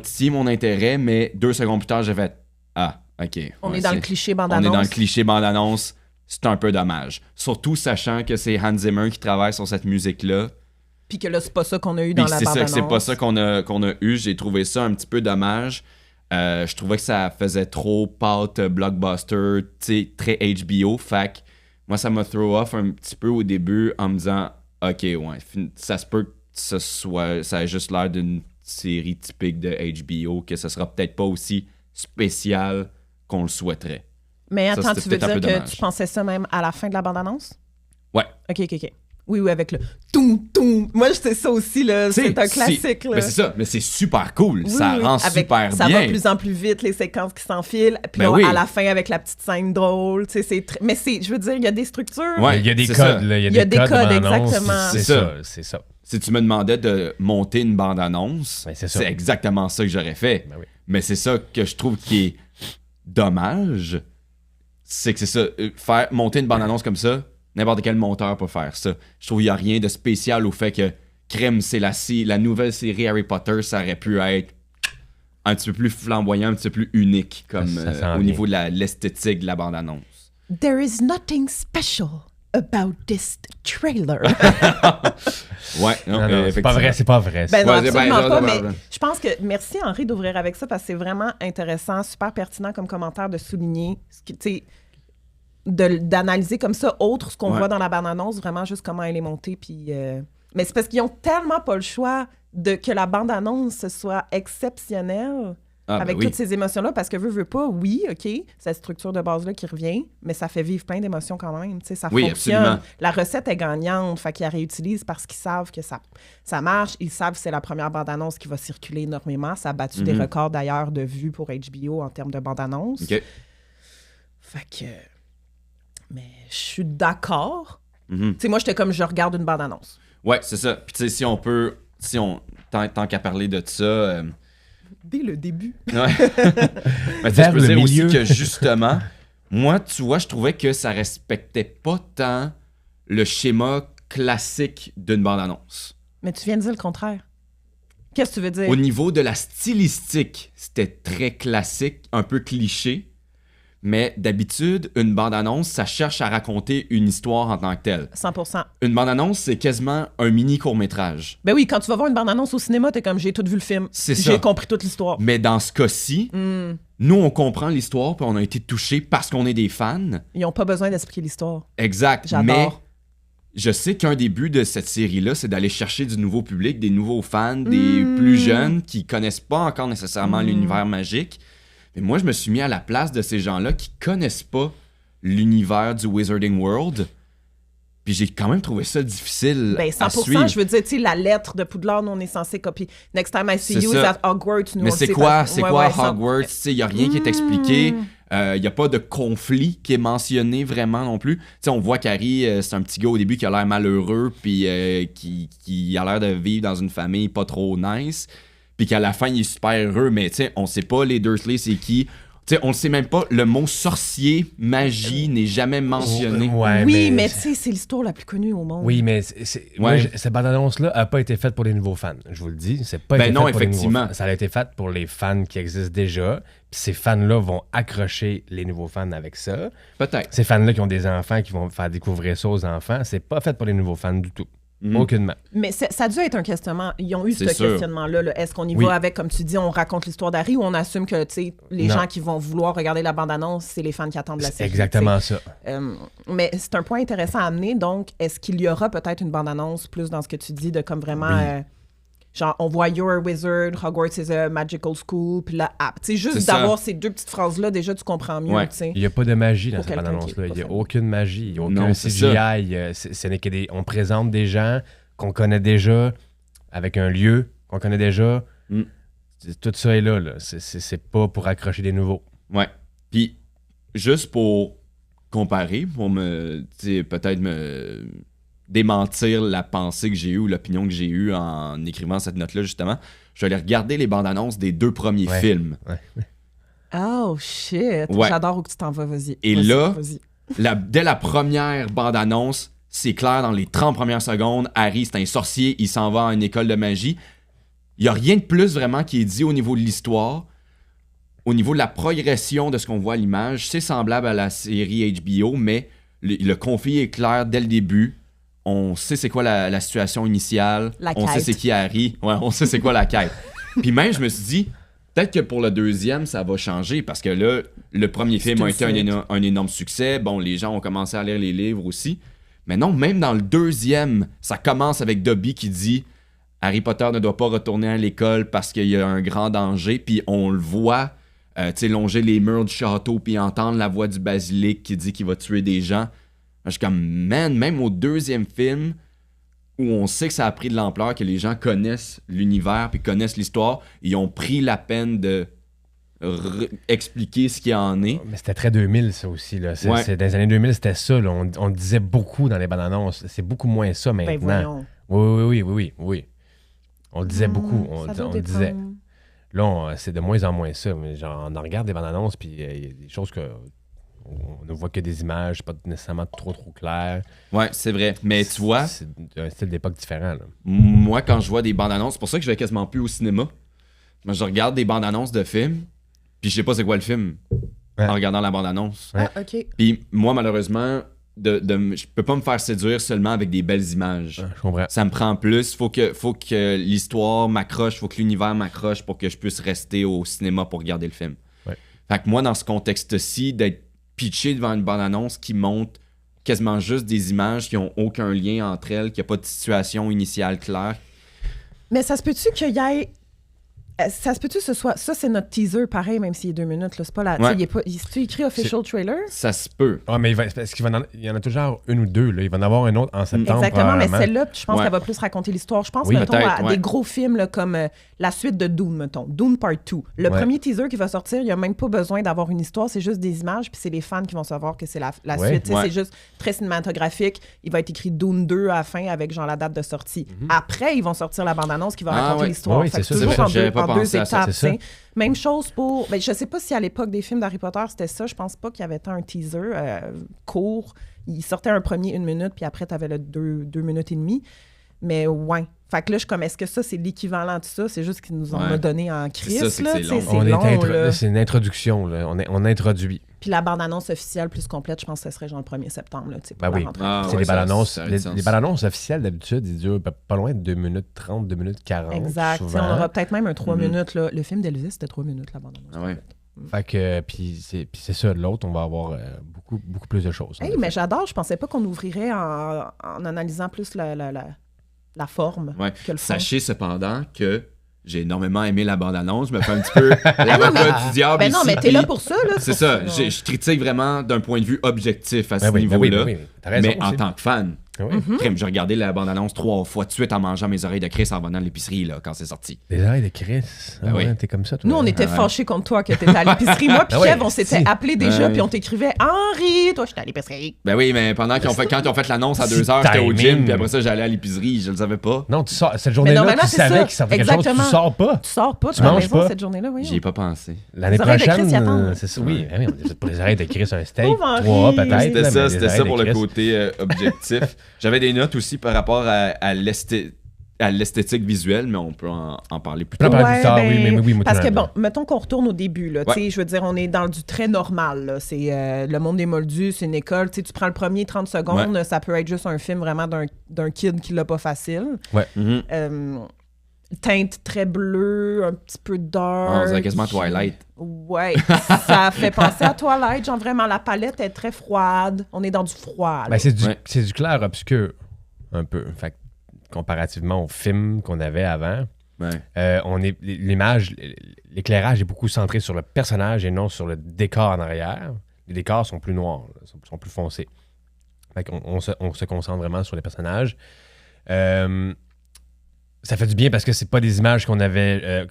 titillé mon intérêt, mais 2 secondes plus tard, j'ai fait « Ah, OK. » On est dans le cliché bande-annonce. On est dans le cliché bande-annonce. C'est un peu dommage. Surtout sachant que c'est Hans Zimmer qui travaille sur cette musique-là. Puis que là, c'est pas ça qu'on a eu dans la bande-annonce. C'est ça, que c'est pas ça qu'on a eu. J'ai trouvé ça un petit peu dommage. Je trouvais que ça faisait trop pâte blockbuster, tu sais, très HBO. Fait que moi, ça m'a throw off un petit peu au début en me disant « OK, ouais, ça se peut que ça a juste l'air d'une série typique de HBO, que ça sera peut-être pas aussi spécial qu'on le souhaiterait. » Mais attends, ça, tu veux dire que dommage. tu pensais ça même à la fin de la bande-annonce? Ouais. OK. Oui, avec le toum. Moi, je sais ça aussi, là. C'est un classique, là. Mais c'est ça, mais c'est super cool. Oui, ça rend super ça bien. va de plus en plus vite, les séquences qui s'enfilent. Puis Ben là, oui. à la fin, avec la petite scène drôle, tu sais, mais je veux dire, il y a des structures. Ouais, il y a des c'est codes, ça. là. Il y a des codes, bande-annonce, exactement. C'est ça. Si tu me demandais de monter une bande-annonce, Ben, c'est ça. c'est exactement ça que j'aurais fait. Ben oui. Mais c'est ça que je trouve qui est dommage. C'est que c'est ça. Monter une bande-annonce comme ça, n'importe quel monteur peut faire ça. Je trouve qu'il n'y a rien de spécial au fait que Crème, c'est la nouvelle série Harry Potter, ça aurait pu être un petit peu plus flamboyant, un petit peu plus unique comme Ça sent au bien. niveau de l'esthétique de la bande-annonce. There is nothing special about this trailer. Ouais, non, Non, c'est pas vrai, c'est pas vrai. Ben non, Ouais, absolument ben, pas, non, mais non. je pense que merci Henri d'ouvrir avec ça parce que c'est vraiment intéressant, super pertinent comme commentaire de souligner ce qui, tu sais, d'analyser comme ça autre ce qu'on Ouais. voit dans la bande-annonce, vraiment juste comment elle est montée. Puis, mais c'est parce qu'ils ont tellement pas le choix de que la bande-annonce soit exceptionnelle Ah, avec ben oui. toutes ces émotions-là parce que veut pas, oui, OK, cette structure de base-là qui revient, mais ça fait vivre plein d'émotions quand même. Tu sais, ça Oui, fonctionne. absolument. La recette est gagnante, fait qu'ils la réutilisent parce qu'ils savent que ça marche. Ils savent que c'est la première bande-annonce qui va circuler énormément. Ça a battu des records d'ailleurs de vues pour HBO en termes de bande-annonce. OK. Fait que... Mais je suis d'accord. Mhm. Tu sais, moi, j'étais comme, je regarde une bande-annonce. Ouais, c'est ça. Puis tu sais, tant qu'à parler de ça... Dès le début. Ouais. Mais tu sais, Vers je peux le dire aussi milieu. que justement, moi, tu vois, je trouvais que ça respectait pas tant le schéma classique d'une bande-annonce. Mais tu viens de dire le contraire. Qu'est-ce que tu veux dire? Au niveau de la stylistique, c'était très classique, un peu cliché. Mais d'habitude, une bande-annonce, ça cherche à raconter une histoire en tant que telle. 100%. Une bande-annonce, c'est quasiment un mini court-métrage. Ben oui, quand tu vas voir une bande-annonce au cinéma, t'es comme, j'ai tout vu le film. C'est ça. J'ai compris toute l'histoire. Mais dans ce cas-ci, nous, on comprend l'histoire, puis on a été touchés parce qu'on est des fans. Ils n'ont pas besoin d'expliquer l'histoire. Exact. J'adore. Mais je sais qu'un des buts de cette série-là, c'est d'aller chercher du nouveau public, des nouveaux fans, des plus jeunes qui connaissent pas encore nécessairement l'univers magique. Mais moi, je me suis mis à la place de ces gens-là qui connaissent pas l'univers du Wizarding World. Puis j'ai quand même trouvé ça difficile Ben à 100%, suivre. je veux dire, tu sais, la lettre de Poudlard, nous, on est censé copier. Next time I see C'est you ça. is at Hogwarts. Nous, Mais on le c'est sait quoi, pas. c'est Ouais, quoi ouais, ça- Hogwarts? Il n'y a rien qui est expliqué. Il n'y a pas de conflit qui est mentionné vraiment non plus. T'sais, on voit qu'Harry, c'est un petit gars au début qui a l'air malheureux, puis qui a l'air de vivre dans une famille pas trop nice, puis qu'à la fin, il est super heureux, mais on sait pas les Dursley, c'est qui. T'sais, on ne sait même pas, le mot sorcier, magie n'est jamais mentionné. Ouais, Oui, mais tu sais, c'est l'histoire la plus connue au monde. Oui, mais moi, Ouais. cette bande-annonce-là n'a pas été faite pour les nouveaux fans. Je vous le dis. C'est pas Ben été non, fait pour les nouveaux effectivement. fans. Ça a été fait pour les fans qui existent déjà. Puis ces fans-là vont accrocher les nouveaux fans avec ça. Peut-être. Ces fans-là qui ont des enfants qui vont faire découvrir ça aux enfants, c'est pas fait pour les nouveaux fans du tout. Aucunement. Mais ça a dû être un questionnement. Ils ont eu ce C'est sûr. questionnement-là. Là. Est-ce qu'on y Oui. va avec, comme tu dis, on raconte l'histoire d'Harry ou on assume que les Non. gens qui vont vouloir regarder la bande-annonce, c'est les fans qui attendent la C'est série. exactement ça. Mais c'est un point intéressant à amener. Donc, est-ce qu'il y aura peut-être une bande-annonce plus dans ce que tu dis de comme vraiment... genre, on voit You're a wizard, Hogwarts is a magical school, puis là, tu sais, juste C'est ça. d'avoir ces deux petites phrases-là, déjà, tu comprends mieux, Ouais. tu sais. Il n'y a pas de magie dans Pour cette quelqu'un qui est bande-annonce-là. pas Il n'y a familier. aucune magie, il n'y a aucun Non, c'est CGI. Ce n'est que on présente des gens qu'on connaît déjà, avec un lieu qu'on connaît déjà. Tout ça est là. C'est pas pour accrocher des nouveaux. Ouais. Puis, juste pour comparer, pour peut-être me démentir la pensée que j'ai eue ou l'opinion que j'ai eue en écrivant cette note-là, justement, je vais aller regarder les bandes annonces des 2 premiers Ouais. films. Ouais. Oh, shit! Ouais. J'adore où tu t'en vas, vas-y. Et Vas-y, là- vas-y. Dès la première bande-annonce, c'est clair dans les 30 premières secondes, Harry, c'est un sorcier, il s'en va à une école de magie. Il n'y a rien de plus vraiment qui est dit au niveau de l'histoire. Au niveau de la progression de ce qu'on voit à l'image, c'est semblable à la série HBO, mais le conflit est clair dès le début. On sait c'est quoi la situation initiale. La on sait quête. c'est qui Harry. Ouais, on sait c'est quoi la quête. Puis même, je me suis dit, peut-être que pour le deuxième, ça va changer parce que là, le premier film a été un énorme succès. Bon, les gens ont commencé à lire les livres aussi. Mais non, même dans le deuxième, ça commence avec Dobby qui dit Harry Potter ne doit pas retourner à l'école parce qu'il y a un grand danger. Puis on le voit, tu sais, longer les murs du château puis entendre la voix du basilic qui dit qu'il va tuer des gens. Je suis comme, man, même au deuxième film, où on sait que ça a pris de l'ampleur, que les gens connaissent l'univers puis connaissent l'histoire, ils ont pris la peine de expliquer ce qu'il en est. Mais c'était très 2000, ça aussi. Là. Ouais. Dans les années 2000, c'était ça. Là. On disait beaucoup dans les bandes annonces. C'est beaucoup moins ça Ben maintenant. voyons. Oui. On le disait beaucoup. On le disait. Là, c'est de moins en moins ça. Mais genre, on en regarde des bandes annonces, puis il y a des choses que. On ne voit que des images, pas nécessairement trop claires. Ouais, c'est vrai. Mais tu vois, C'est un style d'époque différent. Là. moi, quand je vois des bandes annonces, c'est pour ça que je vais quasiment plus au cinéma. Moi, je regarde des bandes annonces de films, puis je sais pas c'est quoi le film Ouais. en regardant la bande annonce. Ah, OK. Puis moi, malheureusement, je peux pas me faire séduire seulement avec des belles images. Je comprends. Ça me prend plus. Faut que l'histoire m'accroche, faut que l'univers m'accroche pour que je puisse rester au cinéma pour regarder le film. Ouais. Fait que moi, dans ce contexte-ci, d'être pitché devant une bande-annonce qui montre quasiment juste des images qui ont aucun lien entre elles, qu'il n'y a pas de situation initiale claire. Mais ça se peut-tu qu'il y ait... Ça se peut-tu que ce soit... Ça, c'est notre teaser, pareil, même s'il est 2 minutes. Là. C'est pas la... Ouais. C'est-tu écrit official trailer? Ça se peut. Ah, mais parce il y en a toujours une ou deux. Là. Il va en avoir un autre en septembre. Exactement, mais probablement. celle-là, je pense Ouais. qu'elle va plus raconter l'histoire. Je pense, Oui, mettons, peut-être, à ouais. des gros films là, comme la suite de Dune, mettons. Dune Part 2. Le Ouais. premier teaser qui va sortir, il n'y a même pas besoin d'avoir une histoire, c'est juste des images, puis c'est les fans qui vont savoir que c'est la Ouais. suite. Tu sais, Ouais. C'est juste très cinématographique. Il va être écrit Dune 2 à la fin avec genre la date de sortie. Après, ils vont sortir la bande-annonce qui va Ah, raconter ouais. l'histoire. Oui, Fait que c'est ça, toujours c'est ça. en J'avais deux, pas en deux pensé à ça, étapes. c'est ça. tu sais. Même chose pour... Ben, je sais pas si à l'époque des films d'Harry Potter, c'était ça. Je pense pas qu'il y avait tant un teaser court. Il sortait un premier 1 minute, puis après, tu avais le 2 minutes et demie. Mais ouais. Fait que là, je suis comme, est-ce que ça, c'est l'équivalent de ça? C'est juste qu'ils nous en Ouais. a donné en crise. ça, c'est que là, c'est tu sais, long. C'est On est long, là. C'est une introduction. Là. On introduit. Puis la bande-annonce officielle plus complète, je pense que ce serait genre le 1er septembre. Là, tu sais, pour Ben la oui. rentrée. Ah, C'est ouais, les ça- bandes annonces. ça a du sens. Les bandes annonces officielles, d'habitude, ils durent pas loin de 2 minutes 30, 2 minutes 40. Exact. Tu sais, Souvent. on aura peut-être même un 3 Mhm. minutes. Là. Le film d'Elvis, c'était 3 minutes, la bande-annonce. Ah ouais. Fait que, puis c'est ça. L'autre, on va avoir beaucoup plus de choses. Hey, mais j'adore. Je pensais pas qu'on ouvrirait en analysant plus la forme Ouais. que le fond. Sachez cependant que j'ai énormément aimé la bande-annonce. Je me fais un petit peu l'avocat du diable Ben non, ici, mais t'es là puis pour ça. Là, C'est pour ça. Non. Je critique vraiment d'un point de vue objectif à ce Ben oui, ben oui, niveau-là. ben oui. T'as raison Mais en aussi. tant que fan, Ah oui. crème, j'ai regardé la bande-annonce 3 fois de suite en mangeant mes oreilles de Chris en venant de l'épicerie là, quand c'est sorti. Des oreilles de Chris. Ben oui. T'es comme ça, toi. Nous, on était Ah ouais. fâchés contre toi que t'étais à l'épicerie. Moi, puis Ah ouais, Kev, on s'était si. appelés déjà, Ouais. puis on t'écrivait Henri, toi, j'étais à l'épicerie. Ben oui, mais quand ils ont fait l'annonce à Si 2 heures, j'étais au timing. gym, puis après ça, j'allais à l'épicerie, je le savais pas. Non, tu sors. Cette journée-là, normalement, tu c'est ça. savais qu'il sortait quelque chose, Exactement. tu sors pas. Tu sors pas de Tu la manges maison pas. cette journée-là, oui. J'y ai pas pensé. L'année Les oreilles de Chris, prochaine, y attendent. c'est ça. Oui, ben oui, on est pour les oreilles de Chris, un steak, Pauvre Henri. 3 peut-être. C'était là, mais ça des oreilles pour de le Chris. côté objectif. J'avais des notes aussi par rapport à à l'esthétique visuelle, mais on peut en parler plus On peut en tard. parler plus tard, oui, mais oui, moi, parce tout que le bon, temps. mettons qu'on retourne au début, là, Ouais. tu sais, je veux dire, on est dans du très normal, là. C'est le monde des Moldus, c'est une école, tu sais, tu prends le premier 30 secondes, ça peut être juste un film vraiment d'un kid qui l'a pas facile. Mhm. Teinte très bleue, un petit peu dark. Ah, on dirait quasiment Twilight. Ouais, ça fait penser à Twilight, genre vraiment, la palette est très froide, on est dans du froid, là. Ben, c'est Ouais. du clair obscur, un peu. Fait que, comparativement au film qu'on avait avant, Ouais. l'image, l'éclairage est beaucoup centré sur le personnage et non sur le décor en arrière. Les décors sont plus noirs, là, sont plus foncés. Fait qu'on on se concentre vraiment sur les personnages. Ça fait du bien parce que c'est pas des images qu'on n'avait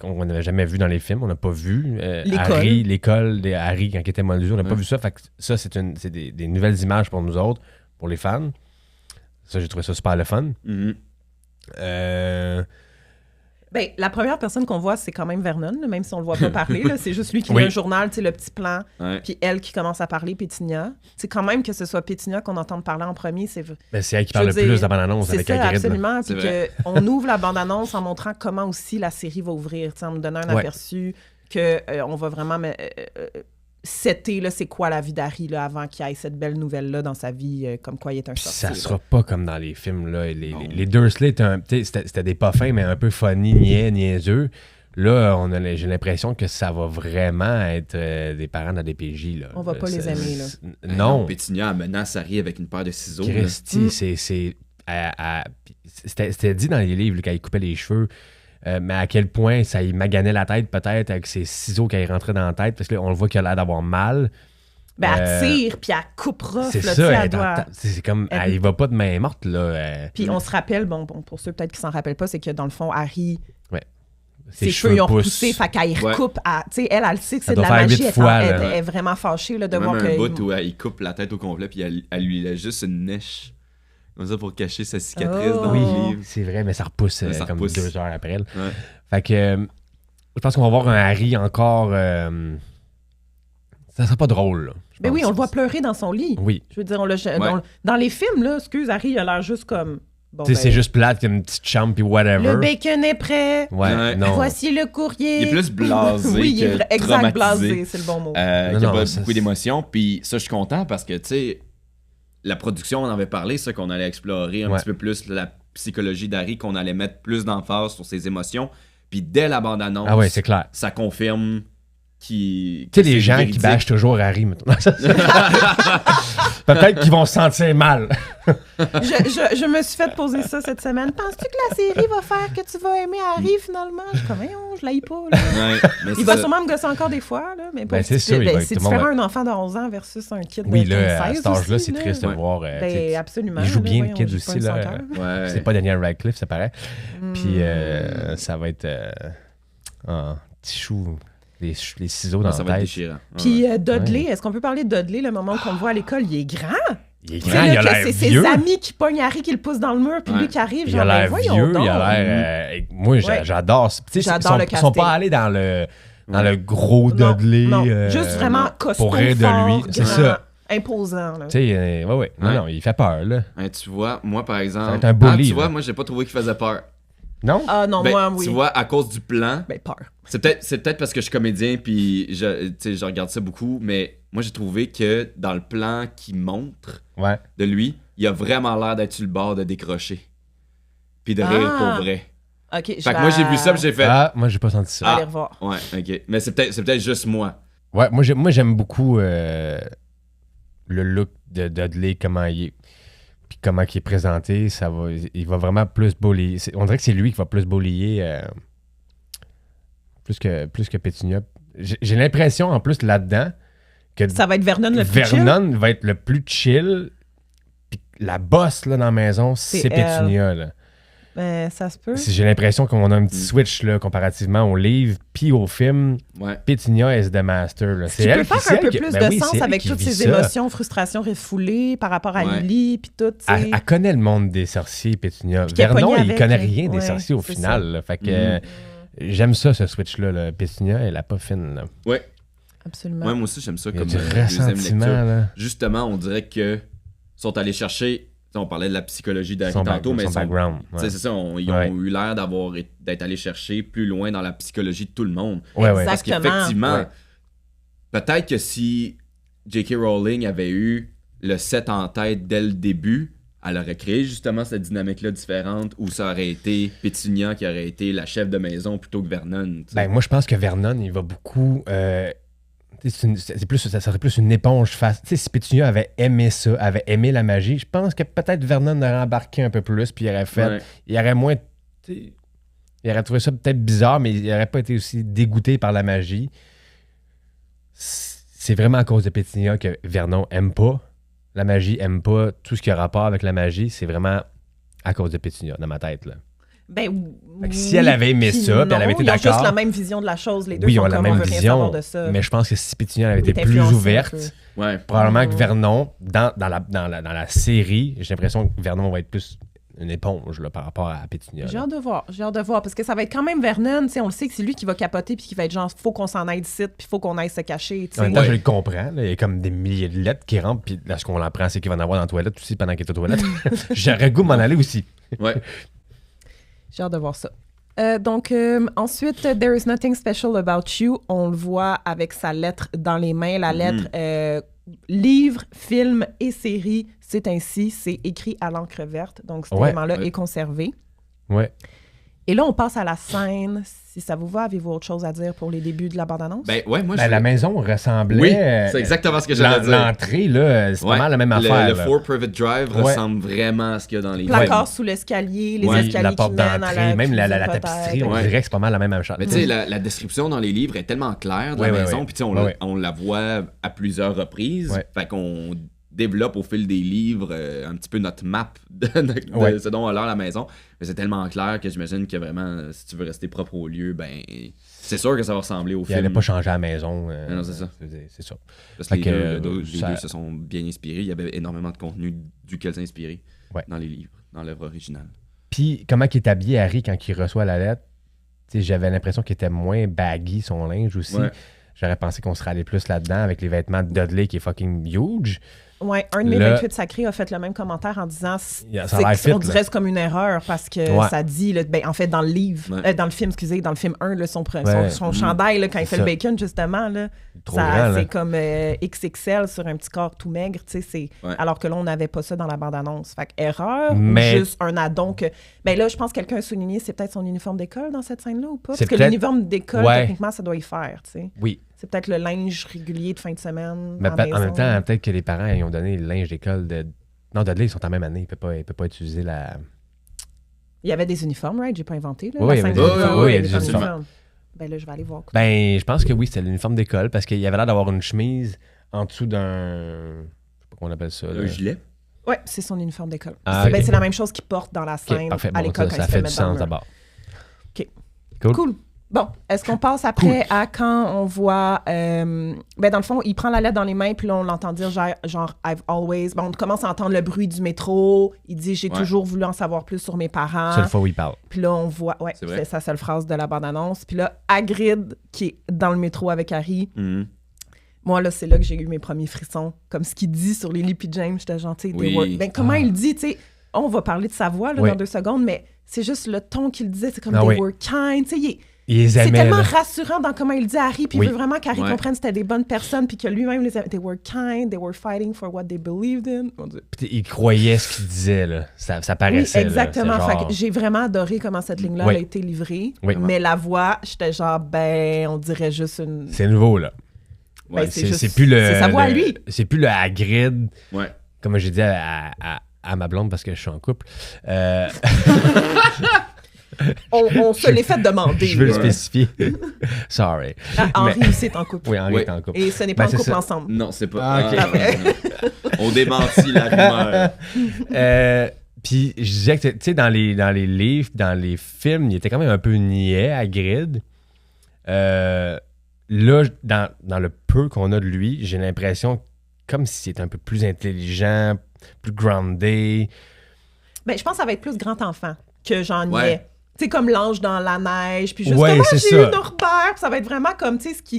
jamais vues dans les films. On n'a pas vu l'école de Harry quand il était moldu. On n'a pas vu ça. Fait que ça, c'est des nouvelles images pour nous autres, pour les fans. Ça, j'ai trouvé ça super le fun. Mhm. Ben, la première personne qu'on voit, c'est quand même Vernon, là, même si on le voit pas parler. Là, c'est juste lui qui Oui. lit un journal, tu sais, le petit plan, Ouais. puis elle qui commence à parler, Pétunia. C'est quand même que ce soit Pétunia qu'on entende parler en premier, c'est Ben, c'est elle qui Je veux parle le dire, plus de la bande-annonce c'est avec ça, Hagrid. là. absolument. Puis C'est qu'on ouvre la bande-annonce en montrant comment aussi la série va ouvrir, tu sais, en nous donnant un Ouais. aperçu que on va vraiment setter, là, c'est quoi la vie d'Harry là, avant qu'il ait cette belle nouvelle-là dans sa vie, comme quoi il est un Puis sorcier. ça là. sera pas comme dans les films. Là. Non. Les Dursley, c'était des pas fins, mais un peu funny, niaiseux. Là, j'ai l'impression que ça va vraiment être des parents dans des PJ. Là. On va pas les aimer, là. Non. Pétunia menace Harry avec une paire de ciseaux. là. Christy, c'était dit dans les livres là, quand il coupait les cheveux, mais à quel point ça y maganait la tête peut-être avec ses ciseaux quand il rentrait dans la tête, parce que là, on le voit qu'il a l'air d'avoir mal. Ben, elle tire, puis elle coupe rough, C'est là, tu sais, ça, elle doit... c'est comme, elle- il va pas de main morte. Là, Puis on se rappelle, bon, pour ceux peut-être qui s'en rappellent pas, c'est que dans le fond, Harry, ses ses cheveux ils ont poussent. repoussé, fait qu'elle y Ouais. recoupe. Tu sais, elle sait que Ça c'est de la doit faire magie. 8 Elle fois, est- là. elle est vraiment fâchée là, de Il y a voir même que... un bout où il coupe la tête au complet, puis elle lui laisse juste une niche. Comme ça pour cacher sa cicatrice Oh. dans Oui, le livre. c'est vrai, mais ça repousse Mais ça comme repousse. 2 heures après. Là. Ouais. Fait que je pense qu'on va voir un Harry encore. Ça sera pas drôle. Là, je Ben pense. oui, on le voit pleurer dans son lit. Oui. Je veux dire, dans les films, là, excuse, Harry, il a l'air juste comme... Bon, Tu sais, ben, c'est juste plate, qu'il y a une petite chambre puis whatever. le bacon est prêt. Ouais, Ouais. non. Voici le courrier. Il est plus blasé oui, il est que exact, traumatisé. blasé, c'est le bon mot. Il Non, n'y a non, pas ça, beaucoup d'émotions. Puis ça, je suis content parce que, tu sais, la production, on en avait parlé, ça, qu'on allait explorer un Ouais. petit peu plus la psychologie d'Harry, qu'on allait mettre plus d'emphase sur ses émotions. Puis dès la bande-annonce, Ah ouais, c'est clair. ça confirme Tu sais, les gens qui bâchent toujours Harry, mettons. Peut-être qu'ils vont se sentir mal. Je me suis fait poser ça cette semaine. Penses-tu que la série va faire que tu vas aimer Harry finalement? Je suis comme, je l'haïs pas. Là. Ouais, mais Il c'est va ça. sûrement me gosser encore des fois. Là, mais Ben, c'est sûr, il va- c'est tout le monde différent va- un enfant de 11 ans versus un kid de Oui, 15, là, à 16 cet âge-là, aussi, c'est là. triste de Ouais. voir. tu Ben, sais, absolument. il joue là, bien, le voyons, kid joue pas aussi. un Là. soccer. Ouais. C'est pas Daniel Radcliffe, ça paraît. Hmm. Puis ça va être un petit chou, les ciseaux dans Ça la va être tête. déchirant. Puis Dudley, est-ce qu'on peut parler de Dudley le moment qu'on le voit à l'école? Il est grand. Il est Tu sais, grand, là, il a que l'air c'est ses vieux. amis qui pognent Harry, qui le poussent dans le mur, puis Ouais. lui qui arrive, Il genre, a ben l'air voyons vieux, donc. il a l'air... moi, Ouais. j'adore. Tu sais, J'adore le ils sont casting. pas allés dans le gros Non, Dudley. non, juste vraiment non, costaud, pour rire de fort, lui. C'est grand, ça. imposant. Là. Tu sais, ouais. Non, Ouais. non, il fait peur, là. Hein, tu vois, moi, par Ça va exemple... être un bully, tu vois, là. moi, j'ai pas trouvé qu'il faisait peur. Non? Ah non, Ben, moi, oui. Tu vois, à cause du plan... Ben, peur. C'est peut-être parce que je suis comédien puis je regarde ça beaucoup, mais moi j'ai trouvé que dans le plan qu'il montre Ouais. de lui, il a vraiment l'air d'être sur le bord de décrocher. Puis de rire pour vrai. OK, Fait que moi j'ai vu ça puis j'ai fait Ah, moi, j'ai pas senti Je vais ça. aller revoir. ouais, OK. Mais c'est peut-être juste moi. Ouais, moi, j'aime beaucoup le look de Dudley, comment il est. Puis comment il est présenté. Il va vraiment plus bullier. On dirait que c'est lui qui va plus bullier plus que Pétunia. J'ai l'impression, en plus, là-dedans, que Ça va être Vernon le plus chill. Vernon va être le plus chill. Puis la bosse là, dans la maison, c'est C'est Pétunia. Là. Ben, ça se peut. J'ai l'impression qu'on a un petit switch là, comparativement au livre puis au film. Ouais. Pétunia is the master. Là. Ce qui peut faire un peu plus de sens c'est elle avec qui toutes vit ces ça. émotions, frustrations refoulées par rapport à Ouais. Lily, puis tout, tu sais. Elle connaît le monde des sorciers, Pétunia. qu'elle est Vernon, pognée il avec, connaît hein. rien des Ouais, sorciers au c'est final. ça. Là. Fait que j'aime ça, ce switch-là. Là. Pétunia, elle a pas fine. Là. Ouais. Absolument. Ouais, moi aussi j'aime ça Il y a comme du deuxième ressentiment. lecture. Là. Justement, on dirait que sont allés chercher on parlait de la psychologie d'Harry Son tantôt, mais son background. tu sais, Ouais. c'est ça, ils ont eu l'air d'être allés chercher plus loin dans la psychologie de tout le monde. Ouais, ouais. Parce Exactement. qu'effectivement, Ouais. peut-être que si J.K. Rowling avait eu le set en tête dès le début, elle aurait créé justement cette dynamique-là différente où ça aurait été Pétunia qui aurait été la chef de maison plutôt que Vernon. tu sais. Ben, moi, je pense que Vernon, il va beaucoup. Ça serait plus une éponge face. Tu sais, si Pétunia avait aimé ça, avait aimé la magie, je pense que peut-être Vernon aurait embarqué un peu plus, puis il aurait fait. Ouais. Il aurait moins. Tu sais, il aurait trouvé ça peut-être bizarre, mais il aurait pas été aussi dégoûté par la magie. C'est vraiment à cause de Pétunia que Vernon aime pas la magie, aime pas tout ce qui a rapport avec la magie. C'est vraiment à cause de Pétunia, dans ma tête, là. Ben, Fait que si elle avait aimé puis ça, puis elle avait été ils ont juste d'accord- la même vision de la chose. Les deux Oui, ils sont ont la comme, même on veut rien vision, savoir de ça. mais je pense que si Pétunia avait été est plus influencé un ouverte, peu. Ouais. probablement que Vernon, dans la série, j'ai l'impression que Vernon va être plus une éponge là, par rapport à Pétunia. J'ai là. hâte de voir, parce que ça va être quand même Vernon, tu sais, on le sait que c'est lui qui va capoter puis qui va être genre, faut qu'on s'en aille d'ici, puis faut qu'on aille se cacher, tu En même sais. temps, je le comprends. Là, il y a comme des milliers de lettres qui rentrent, puis là, ce qu'on l'apprend, c'est qu'il va en avoir dans la toilette aussi pendant qu'il est aux toilettes. J'aurais le goût de m'en aller aussi. Ouais. J'ai hâte de voir ça. Donc, ensuite, There is nothing special about you. On le voit avec sa lettre dans les mains. La lettre livre, film et série, c'est ainsi. C'est écrit à l'encre verte. Donc, cet Ouais. élément-là Ouais. est conservé. Ouais. Et là, on passe à la scène. Si ça vous va, avez-vous autre chose à dire pour les débuts de la bande-annonce? Ben ouais, moi Ben, la maison ressemblait. Oui, c'est exactement ce que j'allais dire. L'entrée, là, c'est pas mal la même affaire. Le là. For Private Drive Ouais. ressemble vraiment à ce qu'il y a dans les Placard sous l'escalier, les Ouais, escaliers la porte qui mènent à d'entrée, la même la cuisine, tapisserie, peut-être. on Ouais. dirait que c'est pas mal la même chose. Mais tu sais, la description dans les livres est tellement claire de Ouais, la ouais, maison, ouais. puis tu sais, Ouais. on la voit à plusieurs reprises. Ouais. Fait qu'on développe au fil des livres un petit peu notre map de Ouais. ce dont a l'air la maison. Mais c'est tellement clair que j'imagine que vraiment, si tu veux rester propre au lieu, ben c'est sûr que ça va ressembler au Il film. n'allait pas changer à la maison. Non, c'est ça. C'est ça. Parce que Fait que, les deux ça- se sont bien inspirés. Il y avait énormément de contenu duquel s'inspirer Ouais. dans les livres, dans l'œuvre originale. Puis, comment il est habillé, Harry, quand il reçoit la lettre? Tu sais, j'avais l'impression qu'il était moins baggy, son linge aussi. Ouais. J'aurais pensé qu'on serait allé plus là-dedans avec les vêtements de Dudley qui est fucking huge. Ouais, un de mes Là- 28 sacrés a fait le même commentaire en disant Yeah, ça a l'air fit, on dirait là. c'est comme une erreur parce que Ouais. ça dit, là, ben, en fait, dans le livre, Ouais. dans le film, dans le film 1, là, son Ouais. chandail, là, quand il C'est fait ça. le bacon, justement, là, Trop grand, là. c'est comme XXL sur un petit corps tout maigre, tu sais, Ouais. alors que là, on n'avait pas ça dans la bande-annonce. Fait que erreur Mais- ou juste un addon que... Ben là, je pense que quelqu'un a souligné, c'est peut-être son uniforme d'école dans cette scène-là ou pas? C'est Parce que peut-être- l'uniforme d'école, Ouais. techniquement, ça doit y faire, tu sais. Oui. C'est peut-être le linge régulier de fin de semaine. Mais en en maison. même temps, peut-être que les parents ils ont donné le linge d'école de. Non, Dudley, ils sont en même année. Il peut pas utiliser la. Il y avait des uniformes, right? J'ai pas inventé. Là, Oui, la il y avait scène des des uniformes. uniformes. Oui, il y a des des uniformes. Ben là, je vais aller voir. Ben, je pense que oui, c'était l'uniforme d'école parce qu'il y avait l'air d'avoir une chemise en dessous d'un. Je sais pas comment on appelle ça. là. Un gilet. Ouais, c'est son uniforme d'école. Ah, c'est ok. ben, c'est la même chose qu'il porte dans la Ok, scène parfait. à Bon, l'école ça quand il se fait fait du mettre dans le sens mur. d'abord. OK. Cool. Cool. Bon, est-ce qu'on passe après à quand on voit... ben dans le fond, il prend la lettre dans les mains, puis là, on l'entend dire genre I've always... Bon, on commence à entendre le bruit du métro. Il dit « J'ai Ouais. toujours voulu en savoir plus sur mes parents. Seule » fois où il parle. Puis là, on voit... Ouais, C'est vrai. c'est sa seule phrase de la bande-annonce. Puis là, Hagrid, qui est dans le métro avec Harry... Mhm. Moi, là, c'est là que j'ai eu mes premiers frissons. Comme ce qu'il dit sur Lily puis James, j'étais gentil. Oui. Ben, comment il dit, tu sais, on va parler de sa voix là, Oui. dans 2 secondes, mais c'est juste le ton qu'il disait. C'est comme Ah they oui. were kind. Tu sais, Il les c'est aimait. tellement là. rassurant dans comment il dit à Harry, puis Oui. il veut vraiment qu'Harry Ouais. comprenne que c'était des bonnes personnes, puis que lui-même les aimait. They were kind, they were fighting for what they believed in. Mon Dieu. Puis il croyait ce qu'il disait. Là. Ça Oui, paraissait. là. exactement. C'est Fait genre- que j'ai vraiment adoré comment cette ligne-là Oui. a été livrée. Oui. Mais la voix, j'étais genre, ben, on dirait juste une... C'est nouveau, là. Ben, Ouais, c'est juste- C'est plus le. c'est sa voix à le- lui. C'est plus le Hagrid. Ouais. Comme j'ai dit à ma blonde parce que je suis en couple. On se l'est fait demander. Je veux le là. spécifier. Sorry. Ah, Henri Mais- aussi est en couple. Oui, Henri Oui. est en couple. Et ce n'est Ben, pas en c'est couple ça. ensemble. Non, c'est pas. Ah, ok. non. On démentit la rumeur. Puis je disais que, tu sais, dans les livres, dans les films, il était quand même un peu niais, Hagrid. Là, dans le peu qu'on a de lui, j'ai l'impression comme s'il était un peu plus intelligent, plus groundé. Ben, je pense que ça va être plus grand enfant que j'en Ouais. ai. Tu sais, comme l'ange dans la neige, puis juste Ouais, comment c'est j'ai ça. eu Norbert, puis ça va être vraiment comme, tu sais, ce qui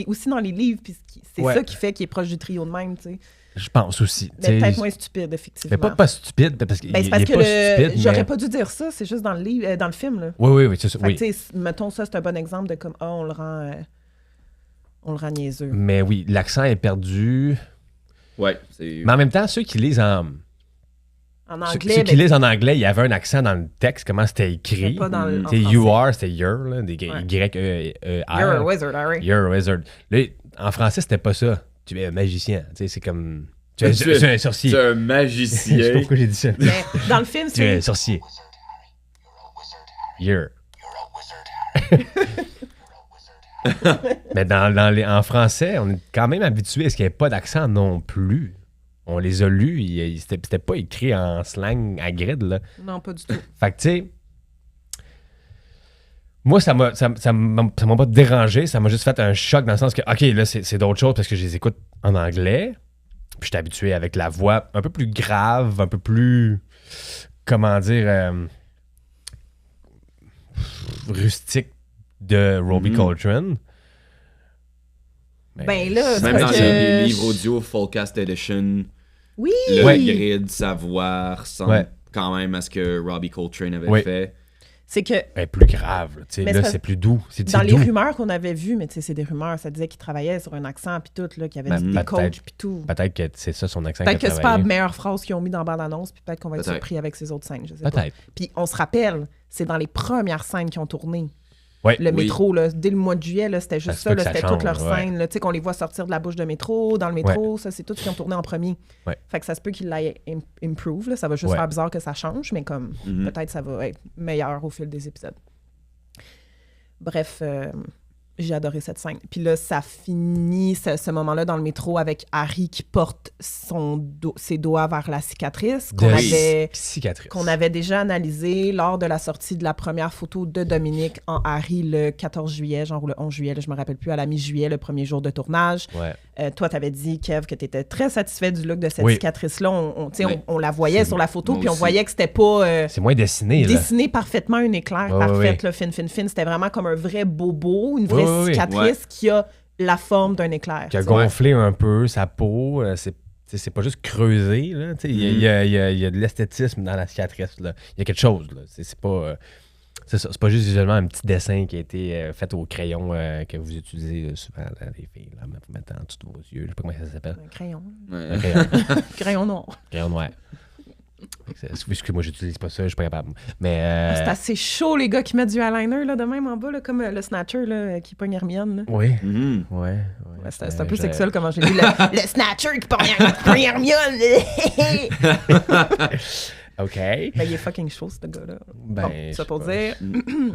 est aussi dans les livres, puis c'est Ouais. ça qui fait qu'il est proche du trio de même, tu sais. Je pense aussi. Mais peut-être moins stupide, effectivement. Mais pas stupide, parce qu'il Ben, c'est parce est que pas stupide, j'aurais mais... pas dû dire ça, c'est juste dans le livre, dans le film. Là. Oui, c'est ça. Fait Oui. que, tu sais, mettons ça, c'est un bon exemple de comme, on le rend niaiseux. Mais oui, l'accent est perdu. Ouais, c'est... Mais en même temps, ceux qui lisent en anglais, ceux qui lisent en anglais, il y avait un accent dans le texte, comment c'était écrit. Pas dans le, en You français. are, c'était your, là, des Y-E-R. You're a wizard, Harry. You're a wizard. Là, en français, c'était pas ça. Tu es un magicien. Tu sais, c'est comme... Tu es un sorcier. Tu es un Je sais magicien. pas pourquoi j'ai dit ça. Mais dans le film, Tu es un c'est... sorcier. You're. Mais en français, on est quand même habitué à ce qu'il n'y ait pas d'accent non plus. On les a lus, c'était pas écrit en slang à grid, là. Non, pas du tout. Fait que, tu sais, moi, ça m'a pas dérangé, ça m'a juste fait un choc dans le sens que, OK, là, c'est d'autres choses parce que je les écoute en anglais, puis je suis habitué avec la voix un peu plus grave, un peu plus, comment dire, rustique de Robbie Coltrane. Ben là, c'est Même dans parce les que... livres audio Fullcast Edition, Oui! le Ouais. grid, sa voix ressemble quand même à ce que Robbie Coltrane avait fait. C'est que Ben, plus grave, là, tu sais, Mais là, c'est c'est plus doux. C'est dans les doux. rumeurs qu'on avait vues, mais tu sais, c'est des rumeurs, ça disait qu'il travaillait sur un accent puis tout, là, qu'il y avait des peut-être. coachs puis tout. Peut-être que c'est ça son accent Peut-être qu'il a que c'est pas la travaillé. meilleure phrase qu'ils ont mis dans la bande-annonce, puis peut-être qu'on va être Peut-être. surpris avec ces autres scènes, je sais pas. Peut-être. Puis on se rappelle, c'est dans les premières scènes qu'ils ont tourné. Ouais. Le Oui. métro, là, dès le mois de juillet, là, c'était juste se ça, peut là, que ça c'était toutes leurs change, ouais. scènes. là. Tu sais, qu'on les voit sortir de la bouche de métro, dans le métro, ça, c'est tout ce qu'ils ont tourné en premier. Ouais. Fait que ça se peut qu'ils l'aient improve, là. Ça va juste Ouais. faire bizarre que ça change, mais comme peut-être ça va être meilleur au fil des épisodes. Bref, j'ai adoré cette scène. Puis là, ça finit ce moment-là dans le métro avec Harry qui porte ses doigts vers la cicatrice Cicatrice. qu'on avait déjà analysé lors de la sortie de la première photo de Dominique en Harry le 14 juillet, genre ou le 11 juillet, là, je me rappelle plus, à la mi-juillet, le premier jour de tournage. Ouais. Toi, tu avais dit, Kev, que tu étais très satisfait du look de cette Oui. cicatrice-là. Oui. On la voyait C'est- sur la photo, moi puis on aussi. voyait que c'était pas... C'est moins dessiné, là. dessiné parfaitement, une éclair Ouais, parfaite, ouais. là, fine. C'était vraiment comme un vrai bobo, une vraie Ouais, ouais. cicatrice qui a la forme d'un éclair. Qui a tu vois. gonflé un peu sa peau. C'est pas juste creusé, là. Tu sais, il y a de l'esthétisme dans la cicatrice, là. Il y a quelque chose, là. C'est pas... c'est ça. C'est pas juste visuellement un petit dessin qui a été fait au crayon que vous utilisez souvent, là, les filles, là, pour mettre en dessous de vos yeux. Je sais pas comment ça s'appelle. Un crayon. Ouais. Un crayon. Crayon noir. Crayon noir. Excuse-moi, j'utilise pas ça, je suis pas capable. Mais. C'est assez chaud, les gars qui mettent du eyeliner là, de même en bas, là, comme le Snatcher là, qui pogne Hermione. Là. Oui. Mhm. Ouais. C'est un peu sexuel comment j'ai dit. Le Snatcher qui pogne Hermione. OK. Ben, il est fucking chaud, ce gars-là. Ben, Bon, je ça sais pour pas. dire.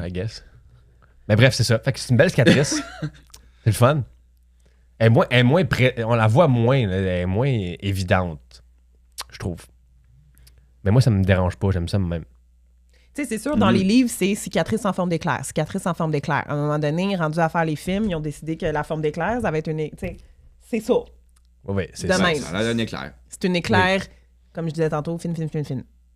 I guess. Mais bref, c'est ça. Fait que c'est une belle cicatrice. C'est le fun. Elle est moins on la voit moins, là. Elle est moins évidente, je trouve. Mais moi, ça me dérange pas. J'aime ça même. Tu sais, c'est sûr, dans les livres, c'est cicatrice en forme d'éclair. Cicatrice en forme d'éclair. À un moment donné, rendu à faire les films, ils ont décidé que la forme d'éclair, ça va être une. Tu sais, c'est ça. Oui, c'est De ça. même. Ça a l'air d'un éclair. C'est une éclair, comme je disais tantôt, fine.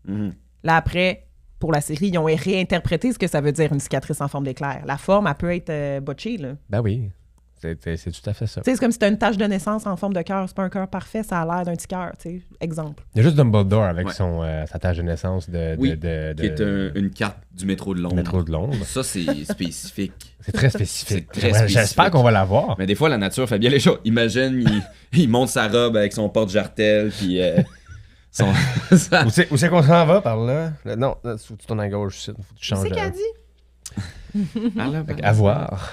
Mhm. Là, après, pour la série, ils ont réinterprété ce que ça veut dire une cicatrice en forme d'éclair. La forme, elle peut être botchée, là. Ben oui. C'est tout à fait ça. Tu sais, c'est comme si t'as une tache de naissance en forme de cœur. C'est pas un cœur parfait, ça a l'air d'un petit cœur, tu sais. Exemple. Il y a juste Dumbledore avec Ouais. sa tâche de naissance Qui est une carte du métro de Londres. métro de Londres. Ça, c'est spécifique. C'est très spécifique. C'est très spécifique. J'espère qu'on va l'avoir. Mais des fois, la nature fait bien les choses. Imagine, il monte sa robe avec son porte-jartel, puis son... Où c'est qu'on s'en va par là? Non, là, tu tournes à gauche, faut que tu changes. C'est qu'elle dit? À voir.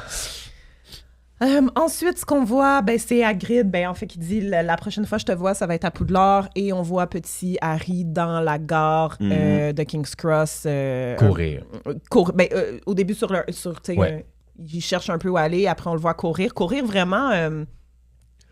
Ensuite, ce qu'on voit, ben, c'est Hagrid, ben, en fait, qui dit la prochaine fois que je te vois, ça va être à Poudlard. Et on voit petit Harry dans la gare de King's Cross. Courir. Au début, tu sais, Ouais. il cherche un peu où aller. Après, on le voit courir. Courir vraiment,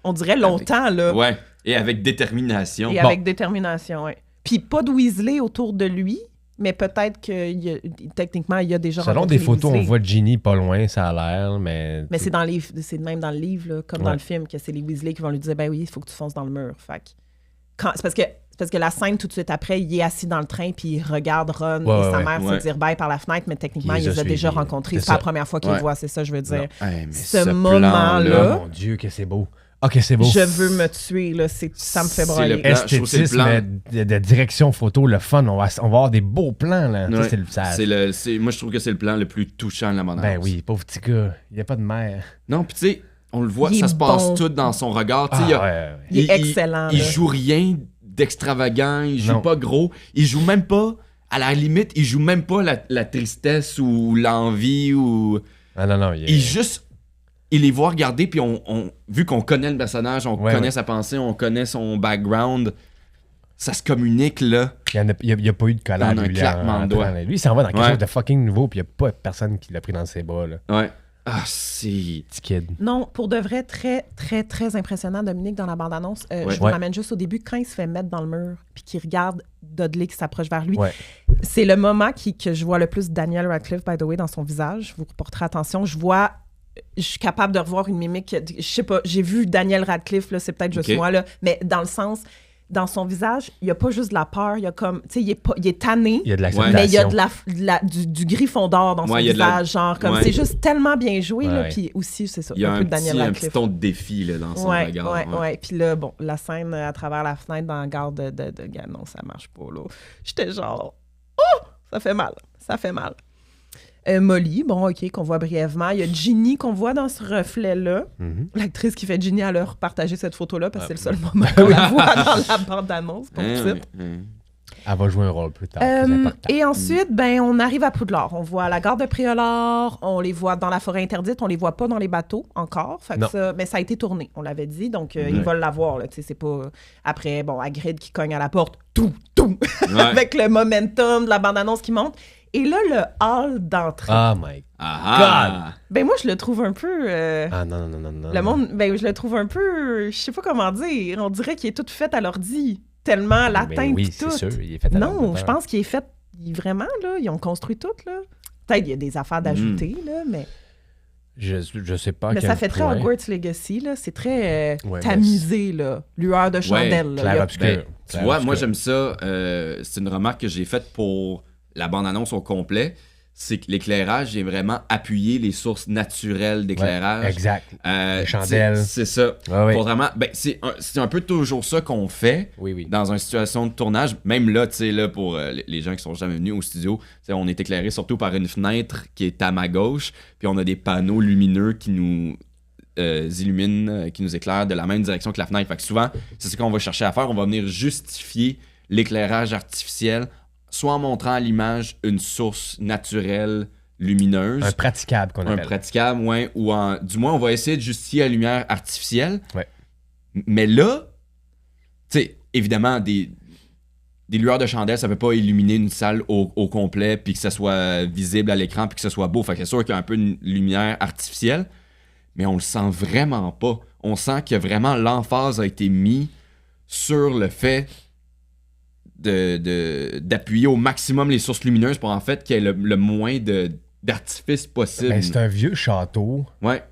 on dirait longtemps, là. Ouais, et avec détermination. Et avec détermination, ouais. Puis pas de Weasley autour de lui, mais peut-être que techniquement, il y a déjà Selon rencontré des photos, Weasley. on voit Ginny pas loin, ça a l'air, mais... Mais c'est même dans le livre, là, comme dans le film, que c'est les Weasley qui vont lui dire « Ben oui, il faut que tu fonces dans le mur. » Fait que c'est parce que la scène, tout de suite après, il est assis dans le train puis il regarde Ron et sa mère se dire bye par la fenêtre, mais techniquement, il les a déjà rencontrés. C'est pas la première fois qu'il le voit, c'est ça, je veux dire. Hey, mais Ce moment-là- Oh mon Dieu, que c'est beau. Ok, c'est beau. Je veux me tuer, là. Ça me fait C'est broyer. le plan. Je trouve que c'est le Esthétisme de direction photo, le fun. On va avoir des beaux plans, là. Ouais. Ça, c'est le, Moi, je trouve que c'est le plan le plus touchant de la bande-annonce. Ben oui, pauvre petit gars. Il n'y a pas de mère. Non, puis tu sais, on le voit, Il ça est se passe bon. tout dans son regard. Tu sais, ouais. Il est excellent, Il là. joue rien d'extravagant, il joue Non. pas gros, il joue même pas, à la limite, il joue même pas la tristesse ou l'envie ou... Ah non, Il les voit regarder, puis vu qu'on connaît le personnage, on Ouais, connaît ouais. sa pensée, on connaît son background, ça se communique, là. Il n'y a pas eu de collage. On a un claquement de doigts. Lui, il s'en va dans quelque Ouais. chose de fucking nouveau, puis il n'y a pas personne qui l'a pris dans ses bras, là. Ouais. Ah, c'est... Petit kid. Non, pour de vrai, très, très, très impressionnant, Dominique, dans la bande-annonce. Je vous Ouais. ramène juste au début, quand il se fait mettre dans le mur, puis qu'il regarde Dudley qui s'approche vers lui. Ouais. C'est le moment que je vois le plus Daniel Radcliffe, by the way, dans son visage. Vous reporterez attention. Je suis capable de revoir une mimique. Je sais pas, j'ai vu Daniel Radcliffe, là, c'est peut-être juste Ok. moi, là, mais dans le sens, dans son visage, il n'y a pas juste de la peur, il y a comme, tu sais, il est tanné. Il y a de l'acceptation. Mais il y a du griffon d'or dans son il y a de la- visage, genre, comme, Ouais. c'est juste tellement bien joué, là, Ouais. puis aussi, c'est ça, Il y a un peu de Daniel un Radcliffe. petit ton de défi, là, dans son regard. Ouais. Puis là, bon, la scène à travers la fenêtre dans la gare de non, ça marche pas, là. J'étais genre, oh, ça fait mal. Molly, bon, OK, qu'on voit brièvement. Il y a Ginny qu'on voit dans ce reflet-là. Mhm. L'actrice qui fait Ginny, elle a partagé cette photo-là parce que c'est le seul moment qu'on la voit dans la bande-annonce, pour le titre. Elle va jouer un rôle plus tard. plus important. Et ensuite, ben, on arrive à Poudlard. On voit la gare de Préolard, on les voit dans la forêt interdite, on les voit pas dans les bateaux encore. Fait que Non. mais ça a été tourné, on l'avait dit, donc ils veulent l'avoir. Là, c'est pas... Après, bon, Hagrid qui cogne à la porte, tout, Ouais. avec le momentum de la bande-annonce qui monte. Et là, le hall d'entrée. Oh my Ah! Ben moi, je le trouve un peu... Ah non. le monde, ben je le trouve un peu... Je sais pas comment dire. On dirait qu'il est tout fait à l'ordi. Tellement la Ben teinte oui, pis tout. c'est sûr, il est fait à Non, l'ordinateur. je pense qu'il est fait... Vraiment, là, ils ont construit tout, là. Peut-être il y a des affaires d'ajouter, là, mais... Je sais pas. à Mais quel ça fait très point. Hogwarts Legacy, là. C'est très Ouais, tamisé, là. Lueur de chandelle, là. Clair Il y a- obscur. Ben, tu Clair vois, obscur. moi, j'aime ça. C'est une remarque que j'ai faite pour la bande-annonce au complet. C'est que l'éclairage, j'ai vraiment appuyé les sources naturelles d'éclairage. Ouais, exact. Les tu chandelles. sais, C'est ça. Ouais, ouais. Contrairement, ben, c'est un peu toujours ça qu'on fait Oui. dans une situation de tournage. Même là, tu sais, là, pour les gens qui sont jamais venus au studio, tu sais, on est éclairé surtout par une fenêtre qui est à ma gauche, puis on a des panneaux lumineux qui nous illuminent, qui nous éclairent de la même direction que la fenêtre. Fait que souvent, c'est ce qu'on va chercher à faire. On va venir justifier l'éclairage artificiel, soit en montrant à l'image une source naturelle lumineuse. Un praticable qu'on Un appelle. praticable, ouais, ou du moins on va essayer de justifier la lumière artificielle. Ouais. Mais là, tu sais, évidemment, des lueurs de chandelle, ça peut pas illuminer une salle au complet, puis que ça soit visible à l'écran, puis que ce soit beau. Fait que c'est sûr qu'il y a un peu une lumière artificielle, mais on le sent vraiment pas. On sent que vraiment l'emphase a été mise sur le fait d'appuyer au maximum les sources lumineuses pour en fait qu'il y ait le moins d'artifice possible. Ben, c'est un vieux château Ouais.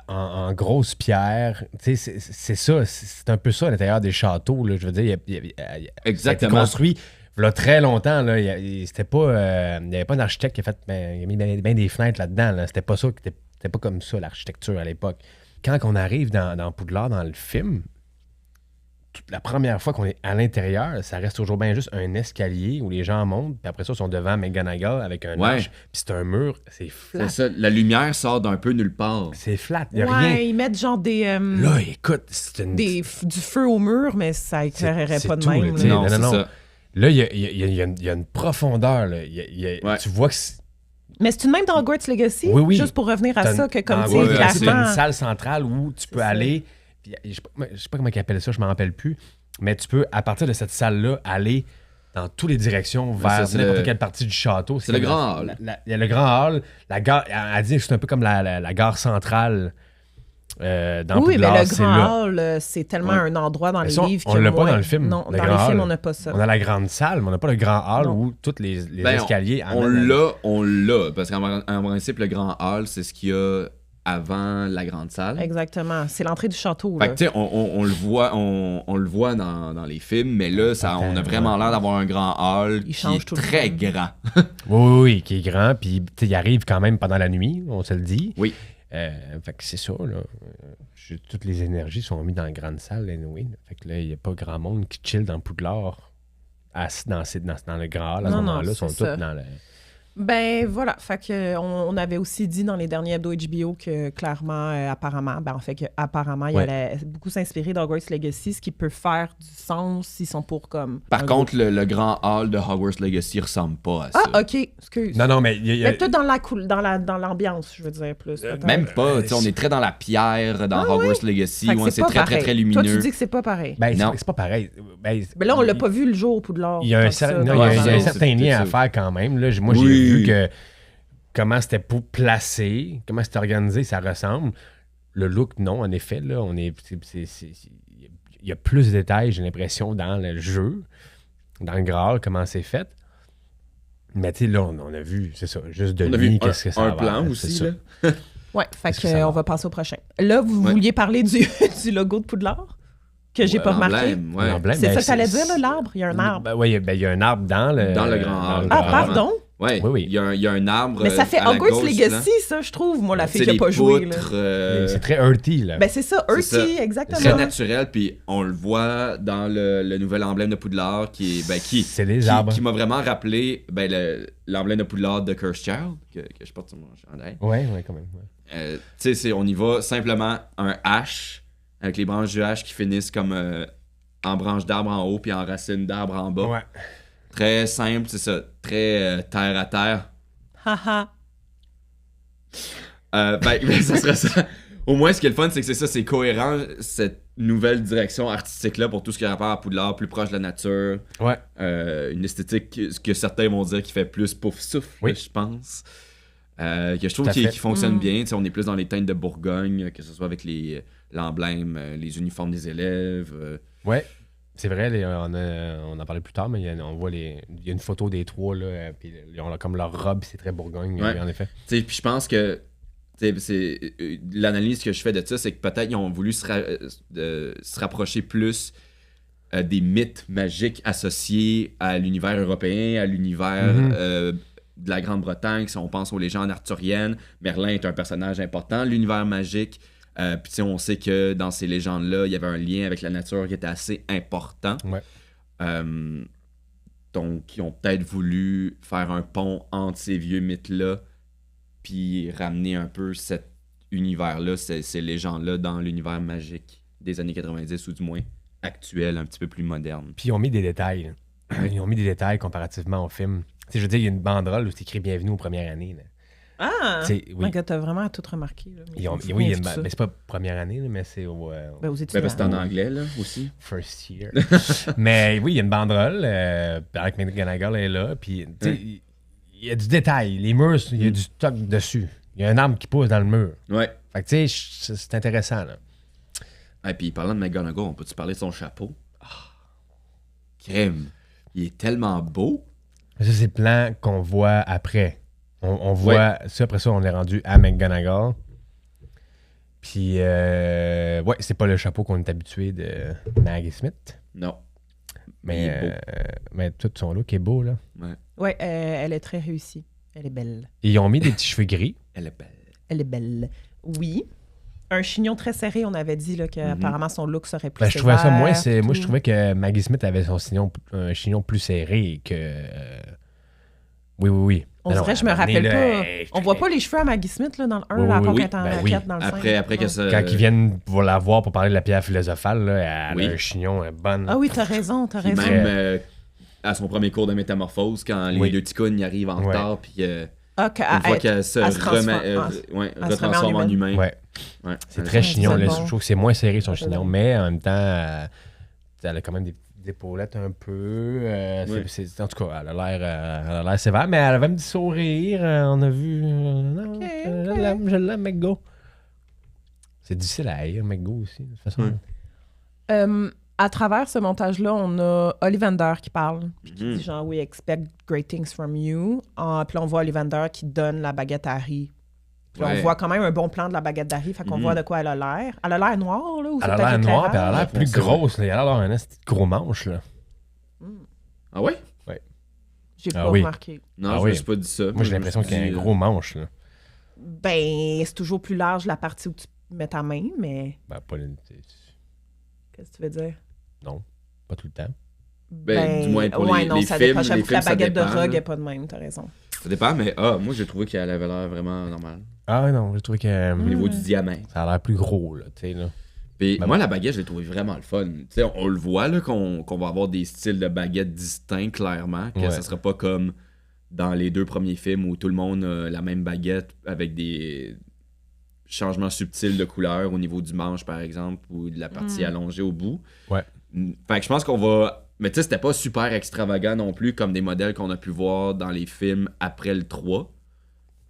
en grosse pierre. Tu sais, c'est ça. C'est un peu ça à l'intérieur des châteaux. Là. Je veux dire, ça a été Exactement. construit il y a très longtemps. Là. C'était pas, il n'y avait pas d'architecte qui a fait il a mis bien des fenêtres là-dedans. Là. C'était pas ça. C'était pas comme ça l'architecture à l'époque. Quand on arrive dans Poudlard, dans le film, la première fois qu'on est à l'intérieur, ça reste toujours bien juste un escalier où les gens montent, puis après ça, ils sont devant McGonagall avec un Ouais. arche, puis c'est un mur, c'est flat. C'est ça. La lumière sort d'un peu nulle part. C'est flat, il n'y a Ouais, rien. ils mettent genre des... Là, écoute, c'est une... du feu au mur, mais ça éclairerait c'est pas de tout, même. là, là. tu sais. Non, non, c'est non. ça. Là, il y a une profondeur. Là. Ouais. Tu vois que c'est... Mais c'est une même dans Hogwarts Legacy, Oui. juste pour revenir à t'as ça, une- que comme en tu gros, sais, ouais, c'est une clairement... salle centrale où tu peux ça. aller... puis, je sais pas comment ils appellent ça, je m'en rappelle plus. Mais tu peux, à partir de cette salle-là, aller dans toutes les directions vers ça, c'est n'importe le- quelle partie du château. c'est le comme grand hall. Il y a le grand hall. La gare, elle dit que c'est un peu comme la gare centrale dans Oui, mais Poudlard, le c'est là. grand hall, c'est tellement Ouais. un endroit dans Mais les ça, livres on que l'a pas moi- dans le film. Non, le dans grand les films, hall. on n'a pas ça. On a la grande salle, mais on n'a pas le grand hall Non. où tous les Ben, escaliers... On amènent- l'a. Parce qu'en principe, le grand hall, c'est ce qu'il y a avant la grande salle. Exactement. C'est l'entrée du château. Fait Là. que, tu sais, on le voit, on le voit dans les films, mais là, on a vraiment l'air d'avoir un grand hall Il qui change est tout le très temps. grand. Oui, qui est grand, puis tu sais, il arrive quand même pendant la nuit, on se le dit. Oui. Fait que c'est ça, là. Toutes les énergies sont mises dans la grande salle, anyway. Fait que là, il n'y a pas grand monde qui chill dans Poudlard, assis dans le grand hall à ce moment-là. Ils sont tous dans le... Ben voilà, fait que on avait aussi dit dans les derniers hebdo HBO que clairement, apparemment, il allait beaucoup s'inspirer d'Hogwarts Legacy, ce qui peut faire du sens s'ils sont pour comme... Par contre, le grand hall de Hogwarts Legacy ressemble pas à ça. Ah, OK, excuse. Non, mais... Mais peut-être dans l'ambiance, je veux dire, plus. Même pas, tu sais, on est très dans la pierre dans Hogwarts Legacy, Fait que où c'est pas très, pareil. très, très lumineux. Toi, tu dis que c'est pas pareil. Ben, Non. c'est pas pareil. Ben, Mais là, on l'a pas vu le jour, Poudlard. Il y a un certain lien à faire quand même. Là. Moi, j'ai vu que comment c'était placé, comment c'était organisé, ça ressemble. Le look, non, en effet. Là, il y a plus de détails, j'ai l'impression, dans le jeu, dans le Graal, comment c'est fait. Mais tu sais, là, on a vu, c'est ça, juste de nuit, qu'est-ce que ça va. Un plan aussi, là. Ouais, fait qu'on va passer au prochain. Là, vous vouliez parler du logo de Poudlard? Que j'ai pas remarqué. Ouais. C'est ça que t'allais dire, là, l'arbre? Il y a un arbre. Oui, il y a un arbre dans le grand hall. Ah, pardon? Oui. Il y a un arbre. Mais ça fait à la Hogwarts gauche, Legacy, là. ça, je trouve, moi, la fille C'est qui a les pas joué. poutres, C'est très earthy, là. Ben, c'est ça, C'est earthy, ça. exactement. Très naturel, puis on le voit dans le nouvel emblème de Poudlard c'est des arbres. Qui m'a vraiment rappelé l'emblème de Poudlard de Cursed Child, que je porte sur mon chandail. Oui, quand même. Ouais. Tu sais, on y va simplement un H, avec les branches du H qui finissent comme en branches d'arbre en haut, puis en racines d'arbre en bas. Ouais. Très simple, c'est ça. Très terre à terre. Haha. Ça serait ça. Au moins, ce qui est le fun, c'est que c'est ça, c'est cohérent, cette nouvelle direction artistique-là pour tout ce qui a rapport à Poudlard, plus proche de la nature. Ouais. Une esthétique que certains vont dire qui fait plus pouf-souffle, je pense. Que je trouve qui fonctionne bien. Tu sais, on est plus dans les teintes de Bourgogne, que ce soit avec l'emblême, les uniformes des élèves. Ouais. C'est vrai, on en parlait plus tard, mais on voit il y a une photo des trois, là, puis ils ont comme leur robe, c'est très Bourgogne, en effet. Puis je pense que l'analyse que je fais de ça, c'est que peut-être ils ont voulu se rapprocher plus des mythes magiques associés à l'univers européen, à l'univers de la Grande-Bretagne. Si on pense aux légendes arthuriennes, Merlin est un personnage important. L'univers magique, puis on sait que dans ces légendes-là, il y avait un lien avec la nature qui était assez important. Ouais. Donc, ils ont peut-être voulu faire un pont entre ces vieux mythes-là puis ramener un peu cet univers-là, ces légendes-là dans l'univers magique des années 90 ou du moins actuel, un petit peu plus moderne. Puis ils ont mis des détails. Ils ont mis des détails comparativement au film. Tu sais, je veux dire, il y a une banderole où c'est écrit « Bienvenue aux premières années ». Ah! Oui. My God, t'as vraiment tout remarqué. Là. Mais c'est pas première année, là, mais c'est aux étudiants. C'est en anglais, là, aussi. First year. Mais oui, il y a une banderole. Alec McGonagall est là. Puis, tu sais, il y a du détail. Les murs, il y a du stock dessus. Il y a un arbre qui pousse dans le mur. Ouais. Fait que, tu sais, c'est intéressant, là. Et puis, parlant de McGonagall, on peut-tu parler de son chapeau? Crème. Il est tellement beau. Ça, c'est le plan qu'on voit après. On voit ça, après ça, on est rendu à McGonagall. Puis, c'est pas le chapeau qu'on est habitué de Maggie Smith. Non. Mais tout son look est beau, là. Ouais, elle est très réussie. Elle est belle. Ils ont mis des petits cheveux gris. Elle est belle. Elle est belle. Oui. Un chignon très serré, on avait dit là, qu'apparemment son look serait plus je trouvais ça moins. sévère, Moi, je trouvais que Maggie Smith avait un chignon plus serré que. Oui. On dirait, je me rappelle pas. On voit pas les cheveux à Maggie Smith là, dans le 1, à part qu'elle est en raquette dans le 5. Après que ça... Quand ils viennent pour la voir pour parler de la pierre philosophale, là, elle a un chignon bonne. Ah oui, t'as raison. Même à son premier cours de métamorphose, quand les deux ticounes y arrivent en retard, puis une fois qu'elle se retransforme en humain. Ouais. C'est très chignon. Là, je trouve que c'est moins serré son chignon, mais en même temps, elle a quand même des épaulettes un peu. En tout cas, elle a l'air sévère, mais elle avait un petit sourire. On a vu. Je l'aime, McGo. C'est difficile à haïr, McGo aussi, de toute façon. À travers ce montage-là, on a Ollivander qui parle, puis qui dit genre « We expect great things from you ». Puis là, on voit Ollivander qui donne la baguette à Harry. Puis on voit quand même un bon plan de la baguette d'Harry, fait qu'on voit de quoi elle a l'air. Elle a l'air noire, là, ou c'est peut-être Elle a l'air noire, puis elle a éclairage? l'air plus grosse. Là. Elle a l'air d'avoir un gros manche, là. Ah ouais? J'ai pas remarqué. Non, je me suis pas dit ça. Moi, j'ai l'impression qu'il y a un gros manche, là. Ben, c'est toujours plus large la partie où tu mets ta main, mais... Ben, pas le... Qu'est-ce que tu veux dire? Non, pas tout le temps. Ben, du moins pour ouais, les, non, les ça films, dépend. J'avoue les que films, la ça baguette dépend, de Rogue là. est pas de même, t'as raison. Ça dépend, mais moi, j'ai trouvé qu'elle avait l'air vraiment normale. Ah non, j'ai trouvé que Au niveau du diamètre. ça a l'air plus gros, là, tu sais, là. Puis Ben moi, la baguette, je l'ai trouvé vraiment le fun. Tu sais, on le voit, là, qu'on va avoir des styles de baguette distincts, clairement, que Ouais. ça sera pas comme dans les 2 premiers films où tout le monde a la même baguette avec des changements subtils de couleur au niveau du manche, par exemple, ou de la partie allongée au bout. Ouais. Fait que je pense qu'on va... Mais tu sais, c'était pas super extravagant non plus, comme des modèles qu'on a pu voir dans les films après le 3.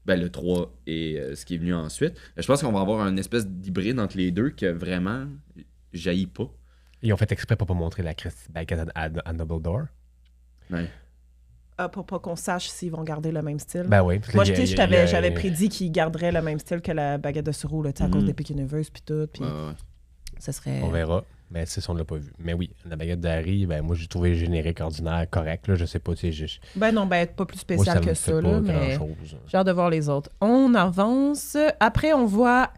Ben, le 3 et ce qui est venu ensuite. Je pense qu'on va avoir une espèce d'hybride entre les deux que vraiment jaillit pas. Ils ont fait exprès pour pas montrer la baguette à Dumbledore. Ouais. Pour pas qu'on sache s'ils vont garder le même style. Ben oui. parce que Moi, là, j'avais prédit qu'ils garderaient le même style que la baguette de Suro, là, tu sais, à cause d'Epic Universe puis tout. Puis Ouais. ça serait... On verra. Mais c'est ça, on l'a pas vu. Mais oui, la baguette d'Harry, ben moi, j'ai trouvé le générique ordinaire correct. Là, je sais pas, tu sais, Ben non, ben pas plus moi, spécial me que fait ça, pas là, mais grand-chose. j'ai hâte de voir les autres. On avance. Après, on voit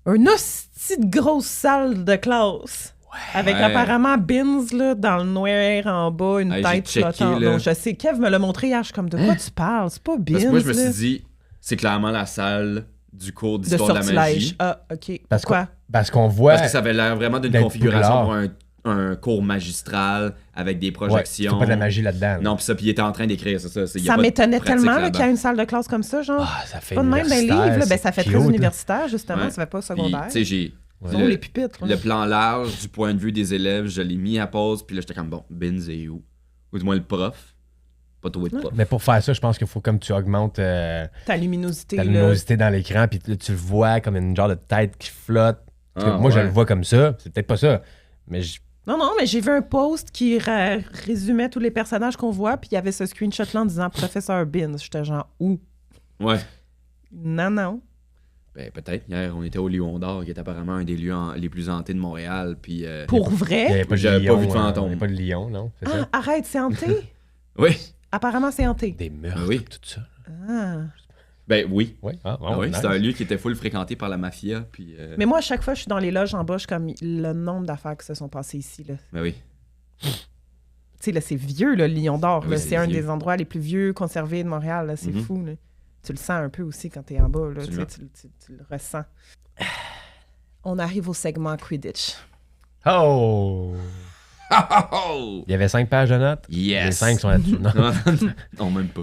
un hostie de grosse salle de classe. Avec Ouais. apparemment Binz là, dans le noir en bas, une Hey, tête j'ai checké, flottante. là. Non, je sais, Kev me l'a montré hier, je suis comme de quoi tu parles? C'est pas Binz. Parce que moi, je me là. suis dit, c'est clairement la salle du cours de d'histoire de, la sortilège. magie. Ah, OK. Parce Pourquoi? Parce qu'on voit... Parce que ça avait l'air vraiment d'une d'être configuration Poudlard. pour un cours magistral avec des Ouais, projections. c'est pas de la magie là-dedans. Non, puis ça, puis il était en train d'écrire, c'est ça. Il y a Ça pas de m'étonnait pratique tellement là, là-bas. qu'il y a une salle de classe comme ça, genre. Ah, ça fait Pas de même dans les livres, là. Ben, ça fait très cute, là. universitaire, justement. Ouais. Ça fait pas Puis, secondaire. tu sais, j'ai... Ils ont Le, les pupitres. là. le plan large du point de vue des élèves, je l'ai mis à pause, puis là, j'étais comme, bon, Binz est où? Ou du moins le prof. Pas trouvé de prof. Mais pour faire ça, je pense qu'il faut comme tu augmentes Ta luminosité. ta là. luminosité dans l'écran, puis là, tu le vois comme une genre de tête qui flotte. Parce que Ah, moi, je ouais. le vois comme ça. C'est peut-être pas ça. Mais Non, non, mais j'ai vu un post qui résumait tous les personnages qu'on voit, puis il y avait ce screenshot-là en disant Professeur Binz. J'étais genre, où? Ouais. Non, non. Ben, peut-être. Hier, on était au Lion d'Or, qui est apparemment un des lieux les plus hantés de Montréal, puis... Pour il n'y vrai? avait pas de J'avais lion. pas vu de fantôme. Il n'y avait pas de lion, non? C'est Ah, ça? arrête, c'est hanté? Oui. Apparemment, c'est hanté. Des meurtres, Oui. tout ça. Ah. Ben oui. Oui, Ah oui, c'était un lieu qui était full fréquenté par la mafia, puis... Mais moi, à chaque fois, je suis dans les loges en bas, je suis comme le nombre d'affaires qui se sont passées ici. Là. Ben oui. Tu sais, là, c'est vieux, là, le Lion d'Or. Oui, là. c'est C'est un vieux. des endroits les plus vieux conservés de Montréal. Là. C'est Mhm. fou. Là. Tu le sens un peu aussi quand t'es en bas. Là. Tu, sais, Absolument. tu le ressens. On arrive au segment Quidditch. Oh! Oh! Il y avait 5 pages de notes. Yes! Les 5 sont là-dessus. Non. Non, même pas.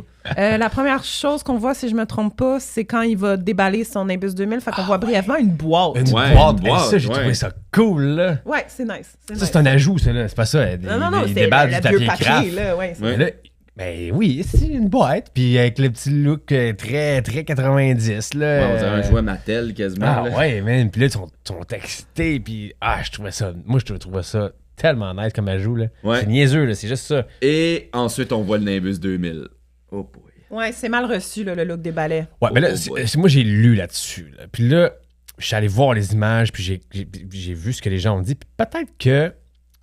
La première chose qu'on voit, si je me trompe pas, c'est quand il va déballer son Nimbus 2000. Fait qu'on voit brièvement une boîte. Une Ouais, boîte. une Hey, boîte, ça, j'ai ouais. trouvé ça cool, là. Ouais, c'est nice. Ça, c'est un ajout, ça, là. C'est pas ça. Non, il c'est déballe le du vieux papier papier, craft. là. Ouais, c'est- Ouais. Mais là, ben oui, c'est une boîte. Puis avec le petit look très, très 90, là. Ouais, on dirait un jouet Mattel, quasiment. Ah là. ouais, man. Puis là, ils sont excités. Puis je trouvais ça... Moi, je trouvais ça tellement nice comme ajout, là. Ouais. C'est niaiseux, là. C'est juste ça. Et ensuite, on voit le Nimbus 2000. Oh boy. Ouais, c'est mal reçu, là, le look des balais. Ouais, mais là, Oh boy. moi, j'ai lu là-dessus. Là. Puis là, je suis allé voir les images, puis j'ai vu ce que les gens ont dit. Puis peut-être que...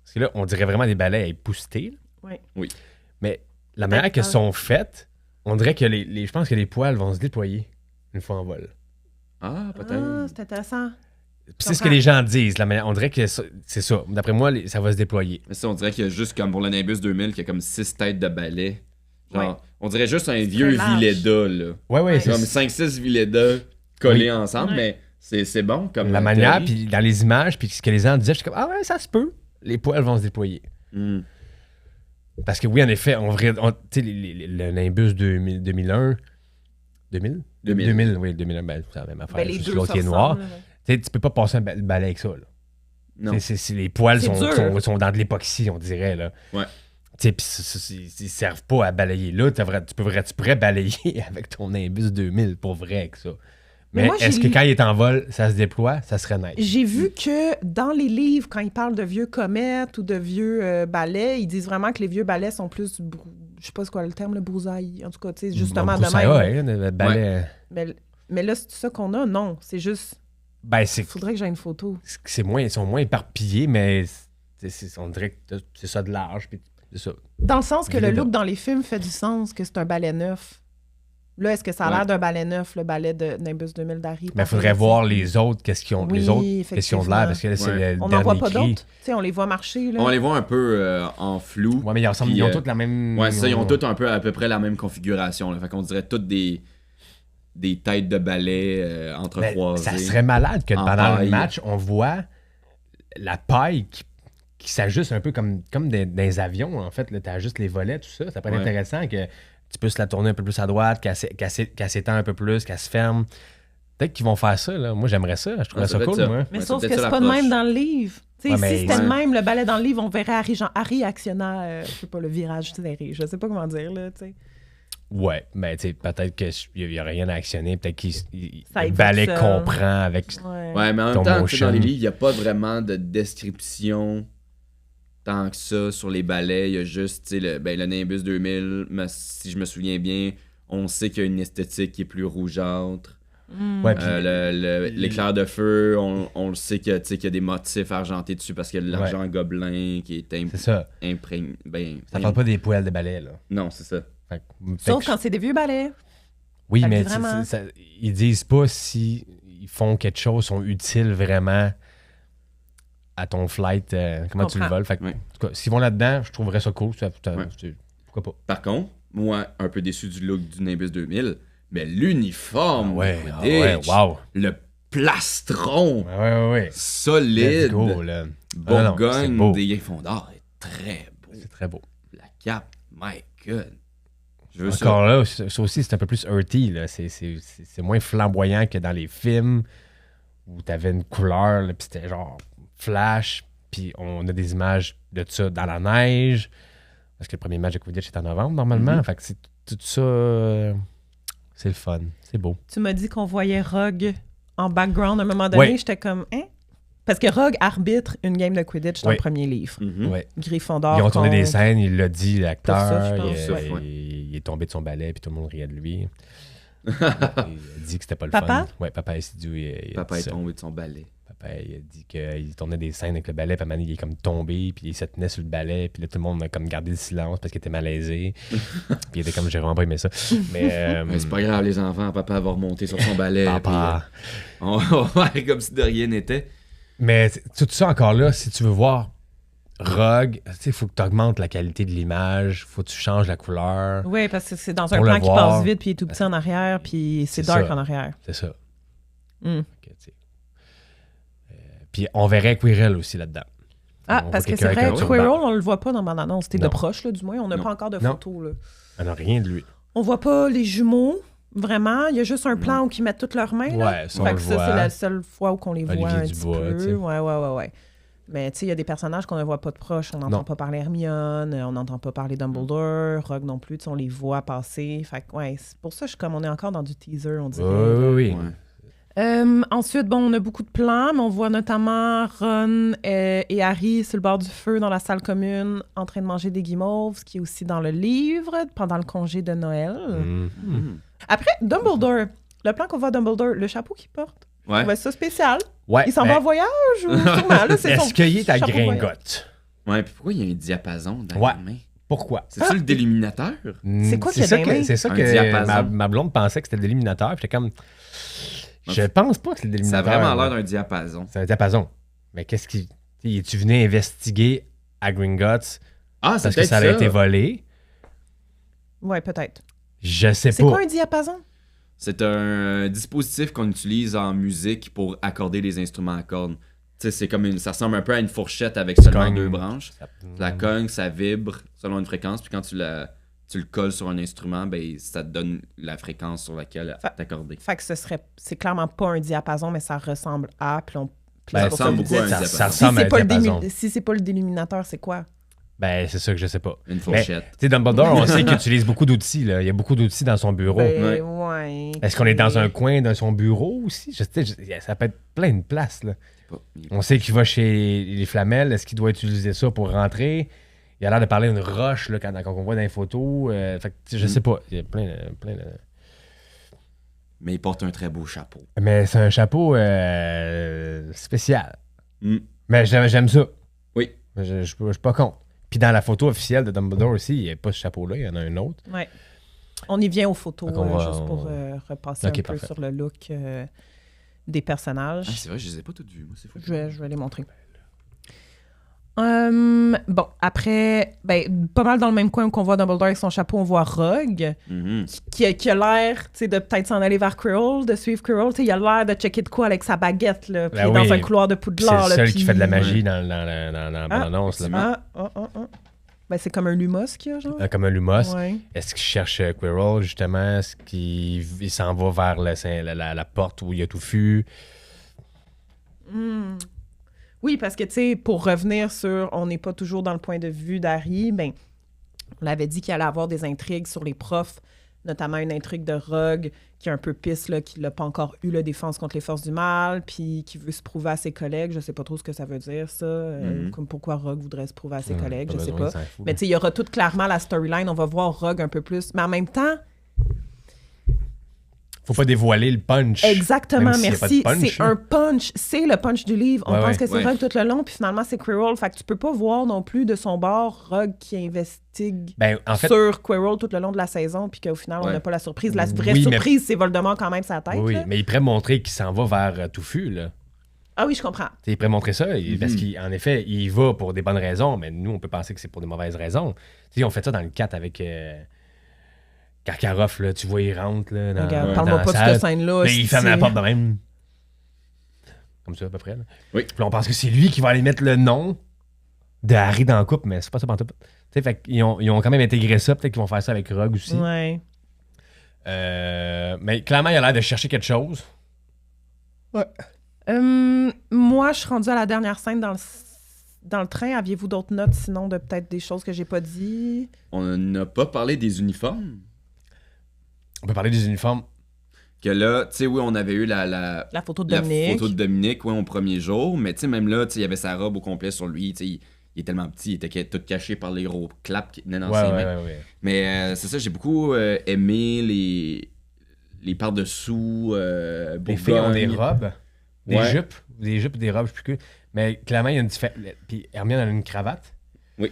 Parce que là, on dirait vraiment des balais à épousseter. là. Ouais. Oui. Mais la manière qu'elles sont faites, on dirait que je pense que les poils vont se déployer une fois en vol. Ah, peut-être. Ah, c'est intéressant. Puis c'est ce que les gens disent. On dirait que c'est ça. D'après moi, ça va se déployer. Mais ça, on dirait qu'il y a juste comme pour le Nimbus 2000, qu'il y a comme 6 têtes de balai. Genre, Ouais. on dirait juste un vieux large. Villeda, là. Ouais, c'est Comme 5-6 Villeda collés Oui. ensemble, Ouais. mais c'est bon comme la manière, théorie. puis dans les images, puis ce que les gens disaient, je suis comme, ah ouais, ça se peut. Les poils vont se déployer. Hmm. Parce que oui, en effet, tu sais, le Nimbus 2001... 2000? 2000. Oui, 2001, ben, c'est la même affaire. Ben, les juste deux l'autre se qui est noir. ressemblent, là. Tu sais, tu peux pas passer un balai avec ça, là. Non. Les poils C'est dur. sont dans de l'époxy, on dirait, là. Ouais. Tu sais, puis ils servent pas à balayer là. Tu pourrais balayer avec ton Nimbus 2000 pour vrai avec ça. Mais Mais moi, est-ce j'ai que lu- quand il est en vol, ça se déploie? Ça serait nice. J'ai vu que dans les livres, quand ils parlent de vieux comètes ou de vieux balais, ils disent vraiment que les vieux balais sont plus, je sais pas c'est quoi le terme, le broussaille. En tout cas, tu sais, justement de même. Ouais, le balai. Mais là, c'est ça qu'on a? Non, c'est juste, Ben, il faudrait que j'aie une photo. ils sont moins éparpillés, mais on dirait que c'est ça de large. Puis c'est ça. Dans le sens que le Villeda. look dans les films fait du sens, que c'est un balai neuf. Là, est-ce que ça a Ouais. l'air d'un ballet neuf, le ballet de Nimbus 2000 d'Harry? Mais il faudrait voir les autres, qu'est-ce qu'ils ont, Oui, les autres, qu'est-ce qu'ils ont de l'air, parce que là, c'est Ouais. le On n'en voit dernier pas cri. d'autres. Tu sais, on les voit marcher. Là. On les voit un peu en flou. Ouais, mais ils Puis, ont toutes la même... Ouais, ça, ils ont toutes un peu à peu près la même configuration. Là. Fait qu'on dirait toutes des têtes de balai Mais entrecroisées. ça serait malade que en pendant paille. le match, on voit la paille qui s'ajuste un peu comme dans les avions, en fait. Tu ajustes les volets, tout ça. Ça peut être Ouais. intéressant que tu puisses la tourner un peu plus à droite, qu'elle s'étend un peu plus, qu'elle se ferme. Peut-être qu'ils vont faire ça. Là. Moi, j'aimerais ça. Je trouverais Ouais, ça ça peut cool, être ça. moi. Mais Ouais, sauf c'est que peut-être c'est ça pas de l'approche. même dans le livre. Tu sais, Ouais, mais si c'était ouais. le même, le ballet dans le livre, on verrait Harry actionnant, je sais pas, le virage serré. Je sais pas comment dire, là, tu sais. Ouais, mais tu sais, peut-être qu'il n'y a rien à actionner. Peut-être qu'il Ça le écoute balai seul. comprend avec... Ouais. Ouais, mais en Ton même temps, tu sais, dans les motion. livres, il n'y a pas vraiment de description tant que ça sur les balais. Il y a juste, tu sais, le Nimbus 2000, mais si je me souviens bien, on sait qu'il y a une esthétique qui est plus rougeâtre. Ouais, puis- L'éclair de feu, on le sait qu'il y a des motifs argentés dessus parce qu'il y a de l'argent gobelin qui est c'est ça. imprégné. Ça parle pas des poils de balai, là. Non, c'est ça. Fait que- Sauf fait que- quand c'est des vieux ballets. Oui, Fait que mais vraiment- ils disent pas si ils font quelque chose, sont utiles vraiment à ton flight, comment tu le Comprends. voles. Fait que, Ouais. en tout cas, s'ils vont là-dedans, je trouverais ça cool. Ouais. Pourquoi pas? Par contre, moi, un peu déçu du look du Nimbus 2000, mais l'uniforme, ouais, de ah ouais, Quidditch, wow. le plastron Ouais. solide, Let's go, là. Ah non, c'est Bourgogne beau. des Gryffondors est très beau. C'est très beau. La cape, my god. Je veux Encore là, ça aussi, c'est un peu plus earthy. Là. C'est moins flamboyant que dans les films où t'avais une couleur, là, puis c'était genre flash, puis on a des images de ça dans la neige. Parce que le premier match de Quidditch est en novembre, normalement. Mhm. Fait que c'est tout ça... c'est le fun. C'est beau. Tu m'as dit qu'on voyait Rogue en background à un moment donné. Ouais. J'étais comme, hein? Parce que Rogue arbitre une game de Quidditch dans Ouais. le premier livre. ça. Mhm. Ouais. Gryffondor. Ils ont tourné des contre- scènes, il l'a dit, Pour l'acteur. ça, je pense, il, ouais. il est tombé de son balai, puis tout le monde riait de lui. Il a dit que c'était pas le Papa? fun. Ouais, Papa Assidu. Il a Papa dit est ça. tombé de son balai. Papa, il a dit qu'il tournait des scènes avec le balai, puis à un moment donné, il est comme tombé, puis il se tenait sur le balai, puis là, tout le monde a comme gardé le silence parce qu'il était malaisé. Puis il était comme, j'ai vraiment pas aimé ça. Mais, Mais c'est pas grave, les enfants, papa va remonter sur son balai. Papa. puis, on va faire comme si de rien n'était. Mais tout ça encore là, si tu veux voir Rogue, il faut que tu augmentes la qualité de l'image, faut que tu changes la couleur. Oui, parce que c'est dans un Pour le plan qui voir. passe vite, puis il est tout petit en arrière, puis c'est C'est dark ça. en arrière. C'est ça. Hmm. Fait que, tu sais. Puis on verrait Quirrell aussi là-dedans. Ah, On parce voit que c'est quelqu'un vrai, avec un Quirrell, turban. on le voit pas dans ma annonce. C'était de Non. proche, là, du moins. On n'a Non. pas encore de Non. photos. Là. On n'a rien de lui. On voit pas les jumeaux, vraiment. Il y a juste un plan où ils mettent toutes leurs mains. Là. Ouais, ça, on Fait le que ça, voit. c'est la seule fois où on les voit Olivier un Dubois, petit tu sais. peu. Ouais. Mais tu sais, il y a des personnages qu'on ne voit pas de proche. On n'entend Non. pas parler Hermione, on n'entend pas parler Dumbledore, Rogue non plus. Tu sais, on les voit passer. Fait que, ouais, c'est pour ça que on est encore dans du teaser, on dirait. Oui. Ouais. Ensuite, bon, on a beaucoup de plans, mais on voit notamment Ron et Harry sur le bord du feu dans la salle commune en train de manger des guimauves, ce qui est aussi dans le livre pendant le congé de Noël. Mhm. Après, Dumbledore, le plan qu'on voit à Dumbledore, le chapeau qu'il porte, Ouais. on voit ça spécial. Ouais. Il s'en mais va en voyage ou sûrement, là, c'est son Est-ce qu'il est à chapeau de voyage. Gringotte? Ouais, puis pourquoi il y a un diapason dans Ouais. les mains? Pourquoi? C'est-tu le déliminateur? C'est quoi qu'il y a ça dans les mains? C'est ça Un que diapason. ma blonde pensait que c'était l'éliminateur. J'étais comme... Je pense pas que c'est Ça a l'éliminateur. vraiment là. l'air d'un diapason. C'est un diapason. Mais qu'est-ce qui... Es-tu venu investiguer à Gringotts Ah, c'est parce que peut-être ça a été volé? Ouais, peut-être. Je sais C'est pas. quoi un diapason? C'est un dispositif qu'on utilise en musique pour accorder les instruments à cordes. Tu sais, c'est comme ça ressemble un peu à une fourchette avec seulement cogne. 2 branches. La cogne, ça vibre selon une fréquence, puis quand tu le colles sur un instrument, ben ça te donne la fréquence sur laquelle t'accorder. Fait que c'est clairement pas un diapason, mais ça ressemble à... Puis Ben, c'est pour ça ça ressemble que vous beaucoup à un dites- diapason. Ça Si ressemble à c'est un pas, diapason. si c'est pas le déliminateur, c'est quoi? Ben, c'est ça que je sais pas. Une Mais, fourchette. tu sais, Dumbledore, on sait qu'il utilise beaucoup d'outils. Là. Il y a beaucoup d'outils dans son bureau. Ben, Ouais. ouais. Est-ce qu'on est dans un coin de son bureau aussi? Ça peut être plein de places. Là. On sait qu'il va chez les Flamel. Est-ce qu'il doit utiliser ça pour rentrer? Il a l'air de parler d'une roche là, quand on voit dans les photos. Fait que, tu sais, je sais pas. Il y a plein de... Mais il porte un très beau chapeau. Mais c'est un chapeau spécial. Mm. Mais j'aime ça. Oui. Je suis pas contre. Puis dans la photo officielle de Dumbledore aussi, il n'y a pas ce chapeau-là, il y en a un autre. Ouais. On y vient aux photos, Donc, on va- juste pour repasser Ok, un peu parfait. sur le look des personnages. Ah, c'est vrai, je les ai pas toutes vues. Moi, c'est fou. Je vais les montrer. Bon, après, pas mal dans le même coin qu'on voit Dumbledore avec son chapeau, on voit Rogue, Mhm. qui a l'air, tu sais, de peut-être s'en aller vers Quirrell, de suivre Quirrell. Tu sais, il a l'air de checker de quoi avec sa baguette, là, puis Ben dans oui. un couloir de C'est Poudlard. le là, seul puis- qui fait de la magie dans la bande-annonce. là. Ben, c'est comme un Lumos qu'il y a, genre. Comme un Lumos. Ouais. Est-ce qu'il cherche Quirrell, justement? Est-ce qu'il il s'en va vers la porte où il y a tout fui? Oui, parce que, tu sais, pour revenir sur on n'est pas toujours dans le point de vue d'Harry, ben, on avait dit qu'il allait avoir des intrigues sur les profs, notamment une intrigue de Rogue qui est un peu pisse, là, qui n'a pas encore eu la défense contre les forces du mal, puis qui veut se prouver à ses collègues. Je sais pas trop ce que ça veut dire, ça. Comme pourquoi Rogue voudrait se prouver à ses collègues, je sais pas. Mais tu sais, il y aura tout clairement la storyline. On va voir Rogue un peu plus. Mais en même temps, Faut pas dévoiler le punch. exactement, Même s'il y a pas de merci. punch, C'est là. un punch. C'est le punch du livre. On Ouais, pense ouais. que c'est Ouais. Rogue tout le long, puis finalement, c'est Quirrell. Fait que tu peux pas voir non plus de son bord Rogue qui investigue Ben, en fait, sur Quirrell tout le long de la saison, puis qu'au final, on Ouais. n'a pas la surprise. La vraie Oui, mais- surprise, c'est Voldemort quand même sa tête. oui, là. mais il pourrait montrer qu'il s'en va vers Touffu, là. Ah oui, je comprends. T'sais, il pourrait montrer ça, parce qu'en effet, il y va pour des bonnes raisons, mais nous, on peut penser que c'est pour des mauvaises raisons. T'sais, on fait ça dans le 4 avec Karkaroff, là, tu vois, il rentre là, dans, Regarde, dans parle-moi la pas de salle. cette scène-là. Mais il ferme hostie. la porte de même. Comme ça, à peu près. Là. Oui. Puis là, on pense que c'est lui qui va aller mettre le nom de Harry dans la coupe, mais c'est pas ça pantoute. T'sais, fait qu'ils ont quand même intégré ça. Peut-être qu'ils vont faire ça avec Rogue aussi. Ouais. Mais clairement, il a l'air de chercher quelque chose. Moi, je suis rendue à la dernière scène dans le train. Aviez-vous d'autres notes, sinon, de peut-être des choses que j'ai pas dit? On n'a pas parlé des uniformes. On peut parler des uniformes. Que là, tu sais, oui, on avait eu la La photo de Dominique. photo de Dominique, ouais, au premier jour. Mais tu sais, même là, tu sais, il y avait sa robe au complet sur lui. Tu sais, il est tellement petit, il était tout caché par les gros claps qui tenaient dans ses mains. Ouais. Mais c'est ça, j'ai beaucoup aimé les par-dessous. Les filles ont des Bourgogne. robes, des Ouais. jupes et des robes, je sais plus que. Mais clairement, il y a une différence. Puis Hermione a une cravate. Oui.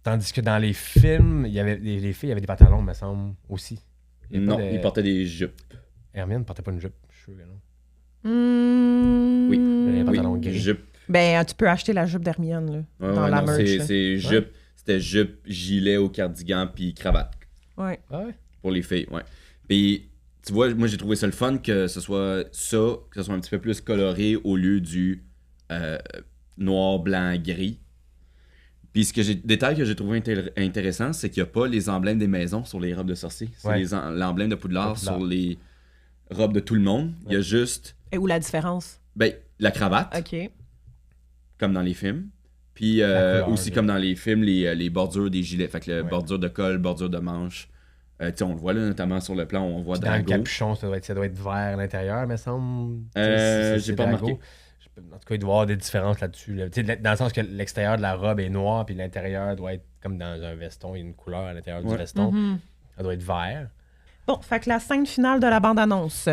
Tandis que dans les films, il y avait les filles avaient des pantalons, me semble, aussi. Il y a pas Non, de- il portait des jupes. Hermione ne portait pas une jupe, je suis sûr que non. Oui. Les Oui, pantalons gris. jupe. Ben, tu peux acheter la jupe d'Hermione, là, Ouais, dans ouais, la non, merch. là. c'est jupe. C'était jupe, gilet au cardigan, puis cravate. Ouais. Ah ouais? Pour les filles, ouais. Puis, tu vois, moi, j'ai trouvé ça le fun que ce soit ça, que ce soit un petit peu plus coloré au lieu du noir, blanc, gris. Puis, détail que j'ai trouvé intéressant, c'est qu'il n'y a pas les emblèmes des maisons sur les robes de sorciers. C'est Ouais. l'emblème de Poudlard De Poudlard. sur les robes de tout le monde. Il y a juste, Et où la différence? la cravate, OK. comme dans les films. Puis, couleur, aussi ok. comme dans les films, les bordures des gilets. Fait que Ouais. bordure de col, bordure de manche. Tu sais, on le voit là, notamment sur le plan, on voit Puis dans le Drago. capuchon, ça doit être vert à l'intérieur, me semble. J'ai pas remarqué. En tout cas, il doit y avoir des différences là-dessus. Là. Tu sais, dans le sens que l'extérieur de la robe est noir, puis l'intérieur doit être comme dans un veston. Il y a une couleur à l'intérieur du Ouais. veston. Mhm. Ça doit être vert. Bon, fait que la scène finale de la bande-annonce.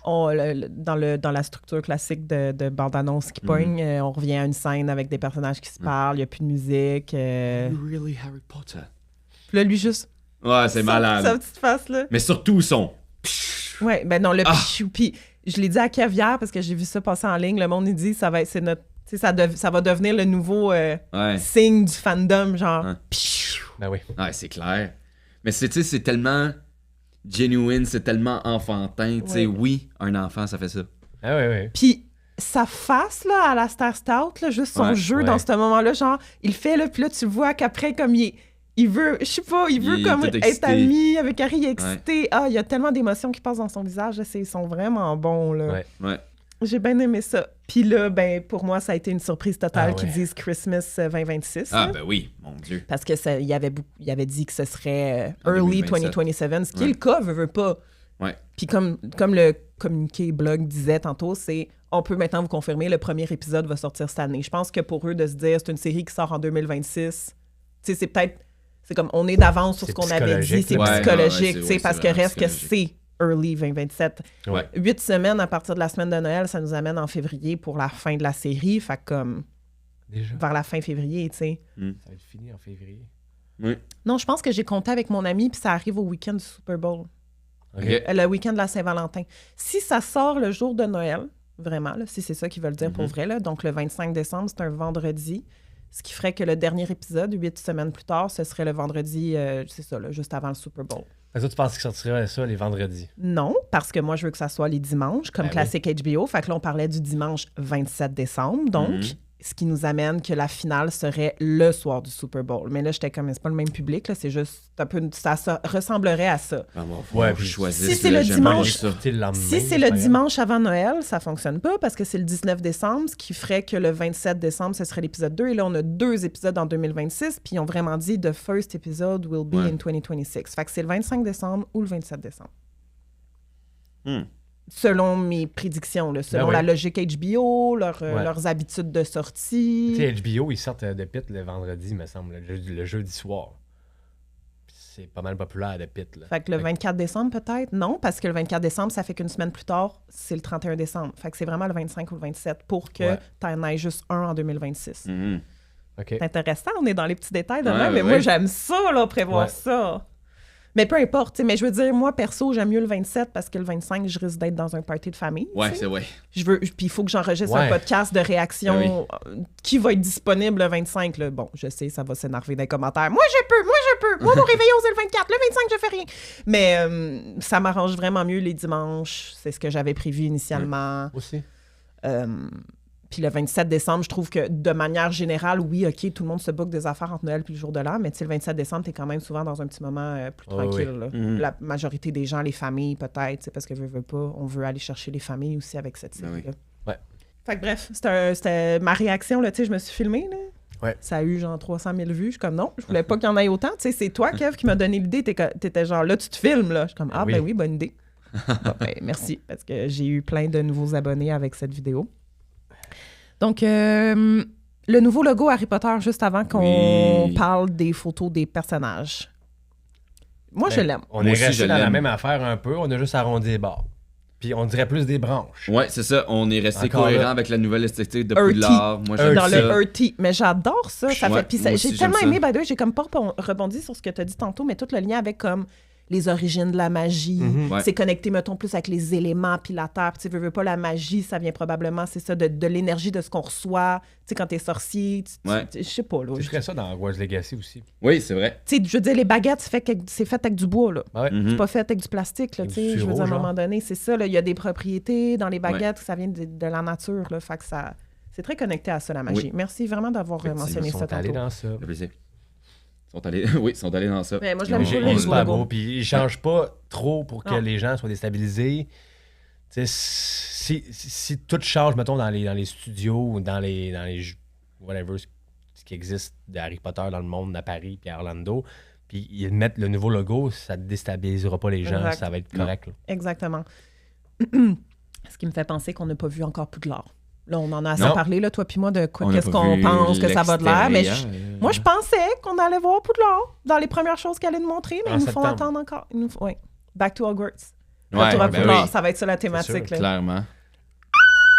Dans la structure classique de bande-annonce qui pogne, on revient à une scène avec des personnages qui se parlent, il n'y a plus de musique. Really Harry Potter. Puis là, lui, juste. Ouais, c'est malade. Sa petite face, là. Mais surtout son. Ouais, ben non, le pichou. Puis je l'ai dit à Kev hier parce que j'ai vu ça passer en ligne. Le monde, il dit, c'est notre. Tu sais, ça va devenir le nouveau Ouais. signe du fandom, genre. Ouais. Pichou. Ben oui. Ouais, c'est clair. Mais tu sais, c'est tellement genuine, c'est tellement enfantin. Tu sais, Ouais. oui, un enfant, ça fait ça. Ah oui, oui. Puis sa face, là, à la Star Stout, là, juste son Ouais, jeu ouais. dans ce moment-là, genre, il fait, là, puis là, tu le vois qu'après, comme il veut, je sais pas, il veut Il est comme tout être excité. ami avec Harry, il est excité. Ah, il y a tellement d'émotions qui passent dans son visage, là, ils sont vraiment bons, là. Ouais. Ouais. J'ai bien aimé ça. Puis là, ben, pour moi, ça a été une surprise totale Ah ouais. qu'ils disent Christmas 2026. Ah, là. ben oui, mon Dieu. Parce que il avait dit que ce serait En early 2027. 2027, ce qui est Ouais. le cas, veut pas. Ouais. Puis comme le communiqué blog disait tantôt, c'est on peut maintenant vous confirmer, le premier épisode va sortir cette année. Je pense que pour eux de se dire c'est une série qui sort en 2026, tu sais, c'est comme on est d'avance sur C'est ce qu'on avait dit, psychologique, c'est là. Ouais, psychologique, ouais, tu sais, c'est parce que vraiment reste que psychologique. c'est early 2027. Ouais. 8 semaines à partir de la semaine de Noël, ça nous amène en février pour la fin de la série, fait comme Déjà. vers la fin février, tu sais. Ça va être fini en février. Oui. Non, je pense que j'ai compté avec mon ami, puis ça arrive au week-end du Super Bowl. OK. Le week-end de la Saint-Valentin. Si ça sort le jour de Noël, vraiment, là, si c'est ça qu'ils veulent dire pour vrai, là, donc le 25 décembre, c'est un vendredi, ce qui ferait que le dernier épisode, 8 semaines plus tard, ce serait le vendredi, c'est ça, là, juste avant le Super Bowl. Est-ce que tu penses qu'il sortirait ça les vendredis? Non, parce que moi, je veux que ça soit les dimanches, comme classique HBO. Fait que là, on parlait du dimanche 27 décembre, donc... Ce qui nous amène que la finale serait le soir du Super Bowl. Mais là, j'étais comme, c'est pas le même public, là, c'est juste un peu, ça ressemblerait à ça. Puis choisir. Si c'est le dimanche, Si c'est le dimanche avant Noël, ça fonctionne pas parce que c'est le 19 décembre, ce qui ferait que le 27 décembre, ce serait l'épisode 2. Et là, on a 2 épisodes en 2026, puis ils ont vraiment dit « The first episode will be in 2026 ». Fait que c'est le 25 décembre ou le 27 décembre. Selon mes prédictions, là, selon la logique HBO, leurs habitudes de sortie. Tu sais, HBO, ils sortent de Pitt le vendredi, me semble, le jeudi soir. Puis c'est pas mal populaire de Pitt. Là. Fait que le 24 décembre, peut-être? Non, parce que le 24 décembre, ça fait qu'une semaine plus tard, c'est le 31 décembre. Fait que c'est vraiment le 25 ou le 27 pour que t'en aies juste un en 2026. Okay. C'est intéressant, on est dans les petits détails de même, mais moi, j'aime ça, là, prévoir ça. Mais peu importe, mais je veux dire, moi, perso, j'aime mieux le 27 parce que le 25, je risque d'être dans un party de famille. Ouais, t'sais. c'est vrai. Puis il faut que j'enregistre un podcast de réaction qui va être disponible le 25. Là. Bon, je sais, ça va s'énerver dans les commentaires. Moi, je peux. Moi, mon réveillon, c'est le 24. Le 25, je fais rien. Mais ça m'arrange vraiment mieux les dimanches. C'est ce que j'avais prévu initialement. Aussi. Puis le 27 décembre, je trouve que de manière générale, oui, OK, tout le monde se book des affaires entre Noël puis le jour de l'an, mais tu sais, le 27 décembre, t'es quand même souvent dans un petit moment plus tranquille. Là. La majorité des gens, les familles peut-être, parce que veut pas, on veut aller chercher les familles aussi avec cette série-là. Ouais. Fait que bref, c'était ma réaction, là, tu sais, je me suis filmée, là. Ouais. Ça a eu genre 300 000 vues. Je suis comme non, je voulais pas qu'il y en ait autant. Tu sais, c'est toi, Kev, qui m'a donné l'idée. T'étais genre là, tu te filmes, là. Je suis comme ben oui, bonne idée. Bon, ben, merci, parce que j'ai eu plein de nouveaux abonnés avec cette vidéo. Donc, le nouveau logo Harry Potter, juste avant qu'on parle des photos des personnages. Moi, je l'aime. On est resté dans la même affaire un peu, on a juste arrondi les bords. Puis on dirait plus des branches. Ouais, c'est ça. On est resté Encore cohérent là. avec la nouvelle esthétique de Earthy. Poudlard. Moi, j'aime Dans ça. le Earthy. Mais j'adore ça. Ça Ouais, fait, puis moi aussi, j'ai tellement j'aime aimé, ça. by the way, j'ai comme pas rebondi sur ce que tu as dit tantôt, mais tout le lien avec comme les origines de la magie. Ouais. C'est connecté, mettons, plus avec les éléments puis la terre. Puis tu veux pas, la magie, ça vient probablement, c'est ça, de l'énergie de ce qu'on reçoit. Tu sais, quand t'es sorcier, je sais pas, là. Tu ferais ça dans Hogwarts Legacy aussi. Oui, c'est vrai. Tu sais, je veux dire, les baguettes, c'est fait avec du bois, là. Ouais. C'est pas fait avec du plastique, là, Avec tu du sais. Je veux sureau, dire, à un genre. moment donné, c'est ça, là. Il y a des propriétés dans les baguettes, ça vient de la nature, là. Fait que ça... C'est très connecté à ça, la magie. Oui. Merci vraiment d'avoir mentionné Ils ça sont allés tantôt. dans ça. Ça fait plaisir. Ils sont allés dans ça. Mais moi, je Ils l'aime ont- full, ils le sont pas logo. beaux, puis ils changent pas trop pour que Non. les gens soient déstabilisés. Tu sais, si tout change, mettons, dans les studios ou dans les whatever, ce qui existe de Harry Potter dans le monde, à Paris puis à Orlando, puis ils mettent le nouveau logo, ça ne déstabilisera pas les gens, Exact. ça va être correct. Là. Exactement. Ce qui me fait penser qu'on n'a pas vu encore Poudlard. Là, on en a assez Non. parlé, là, toi puis moi, de On a qu'est-ce pas qu'on vu pense que ça va de l'air. Mais l'extérieur. moi, je pensais qu'on allait voir Poudlard dans les premières choses qu'elle allait nous montrer, mais En ils nous font septembre. attendre encore. Ouais. Back to Hogwarts. Ouais, Retour à ben Poudlard, oui. ça va être ça la thématique. sûr, là. Clairement.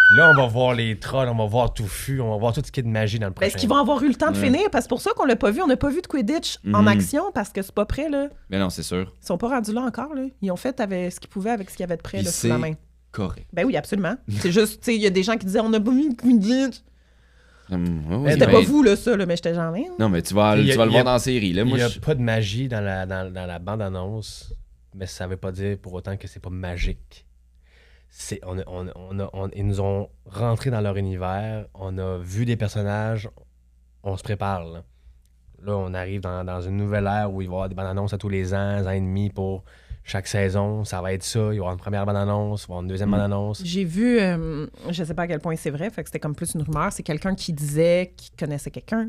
Puis là, on va voir les trolls, on va voir Touffu, on va voir tout ce qui est de magie dans le Ben, prochain. est-ce qu'ils vont avoir eu le temps de finir? Parce que c'est pour ça qu'on l'a pas vu. On n'a pas vu de Quidditch en action parce que c'est pas prêt, là. Mais non, c'est sûr. Ils sont pas rendus là encore, là. Ils ont fait avec ce qu'ils pouvaient avec ce qu'il y avait de prêt, Puis là, sous la c'est main. correct. Ben oui, absolument. C'est juste, tu sais, il y a des gens qui disaient on n'a pas vu de Quidditch. Oui, C'était ben, pas vous, là, ça, là, mais j'étais genre, Non, mais tu vas Il y a- le il y voir a- dans la série. Là. Il Moi, n'y a je- pas de magie dans la bande-annonce, mais ça ne veut pas dire pour autant que c'est pas magique. Ils nous ont rentré dans leur univers, on a vu des personnages, on se prépare. Là, on arrive dans une nouvelle ère où il va y avoir des bandes-annonces à tous les ans, 1 an et demi pour chaque saison. Ça va être ça. Il va y avoir une première bande-annonce, il va y avoir une deuxième bande-annonce. J'ai vu, je sais pas à quel point c'est vrai, fait que c'était comme plus une rumeur, c'est quelqu'un qui disait qu'il connaissait quelqu'un,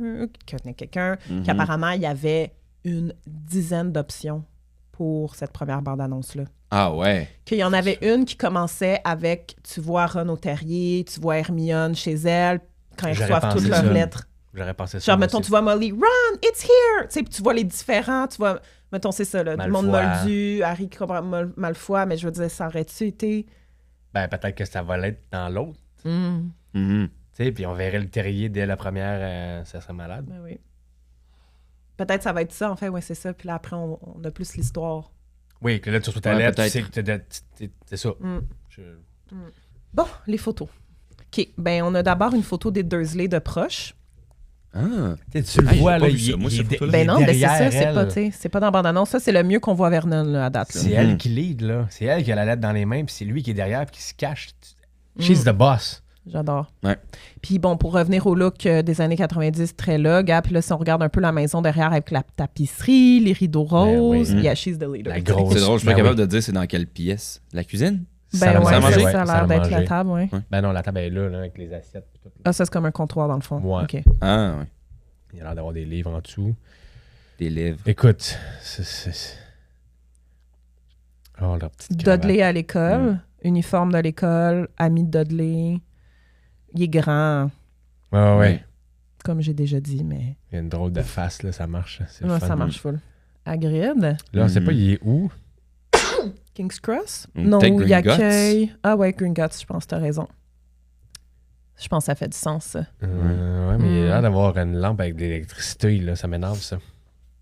qu'apparemment il y avait une dizaine d'options pour cette première bande-annonce-là. Ah ouais. Qu'il y en avait une qui commençait avec, tu vois Ron au terrier, tu vois Hermione chez elle, quand ils J'aurais reçoivent toutes pensé leurs ça. lettres. J'aurais pensé ça. Genre, moi mettons, aussi. tu vois Molly, Ron, it's here! Tu sais, puis tu vois les différents, tu vois, mettons, c'est ça, là, tout le monde Malfoy. moldu, Harry qui comprend Malfoy, mais je veux dire, ça aurait-tu été... Ben, peut-être que ça va l'être dans l'autre. Hmm, Mhm. Tu sais, puis on verrait le terrier dès la première, ça serait malade. ben oui. Peut-être ça va être ça, en fait, ouais, c'est ça. Puis là, après, on a plus l'histoire. Oui, que là, tu reçois ta Ouais, lettre, tu peut-être. sais que c'est ça. Bon, les photos. OK, ben on a d'abord une photo des Dursley de proche. Ah. Tu le j'ai vois, pas là, vu ça, moi, cette photo-là. Ben non, ben c'est derrière ça, c'est elle. pas, tu sais, c'est pas dans la bande-annonce. Ça, c'est le mieux qu'on voit Vernon, là, à date. Là. C'est elle qui lead, là. C'est elle qui a la lettre dans les mains, puis c'est lui qui est derrière, puis qui se cache. She's the boss. J'adore. Ouais. Puis bon, pour revenir au look des années 90, très là, gars, puis là, si on regarde un peu la maison derrière avec la tapisserie, les rideaux roses, oui. yeah, she's the leader. La grosse. C'est drôle, je suis pas Ben capable oui. de dire c'est dans quelle pièce. La cuisine? Ben Salle à ouais, manger, ça ouais, a l'air salle à d'être la manger. table, ouais. Ben non, la table est là, avec les assiettes. Puis tout. Ah, ça, c'est comme un comptoir, dans le fond. Ouais. OK. Ah, ouais. Il a l'air d'avoir des livres en dessous. Des livres. Écoute, c'est... Oh, leur petite Dudley à l'école, uniforme de l'école, ami de Dudley. Il est grand, Ouais. comme j'ai déjà dit, mais Il y a une drôle de face, là, ça marche. C'est le ouais, fun. ça marche full. Hagrid, Là, on sait pas, il est où? King's Cross? Ou Non, peut-être il Gringotts. accueille... Ah ouais, Gringotts, je pense, t'as raison. Je pense que ça fait du sens, ça. Ouais, mais il a l'air d'avoir une lampe avec de l'électricité, là. Ça m'énerve, ça.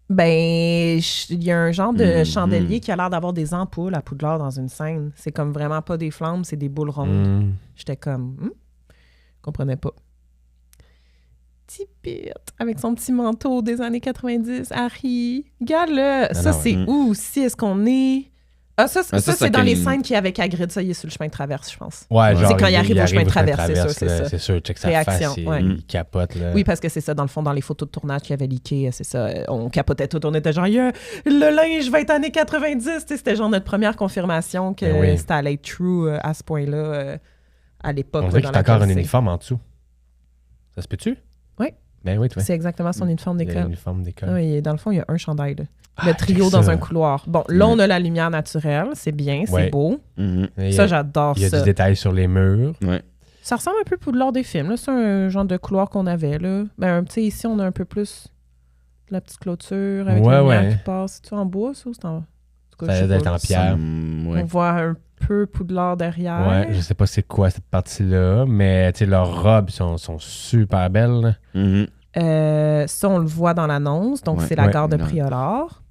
Ben, il y a un genre de Mhm. chandelier qui a l'air d'avoir des ampoules à Poudlard dans une scène. C'est comme vraiment pas des flammes, c'est des boules rondes. Mm. J'étais comme... comprenais pas. Tipit, avec son petit manteau des années 90, Harry. Gars-là, ça, non, c'est où aussi? Est-ce qu'on est... Ah, ça, Ah, ça ça, c'est dans quel- les scènes qu'il y a avec Hagrid. Ça, il est sur le chemin de traverse, je pense. Ouais, genre, C'est quand il arrive au chemin de traverse, c'est sûr, traverse, c'est là, ça. C'est sûr, check sa Réaction, face, ouais. il capote, là. Oui, parce que c'est ça, dans le fond, dans les photos de tournage qu'il avait leaké, c'est ça. On capotait tout, on était genre, le linge va être années 90. Tu sais, c'était genre notre première confirmation que Ben oui. c'était allait être true à ce point-là à l'époque. On là, dirait dans qu'il a encore un laquelle c'est. uniforme en dessous. Ça se peut-tu? Oui. Ben oui, toi. C'est exactement son uniforme Il y a d'école. l'uniforme d'école. Oui, dans le fond, il y a un chandail. Là. Ah, Le trio check dans ça. un couloir. Bon, là, on a la lumière naturelle. C'est bien, c'est Ouais. beau. Mhm. Il y Ça, a- j'adore Il y a ça. du détail sur les murs. Ouais. Ça ressemble un peu pour lors des films. Là. C'est un genre de couloir qu'on avait. Là. Ben, tu sais, ici, on a un peu plus de la petite clôture avec Ouais, la lumière ouais. qui passe. C'est-tu en bois, ça, ou c'est en... En tout cas, Ça je sais doit être pas. en pierre. Ouais. On voit un peu Poudlard derrière. Ouais, je sais pas c'est quoi cette partie-là, mais tu sais, leurs robes sont super belles. là. Mhm. Ça, on le voit dans l'annonce. Donc, Ouais. c'est la Ouais. gare de Ouais. Priolar.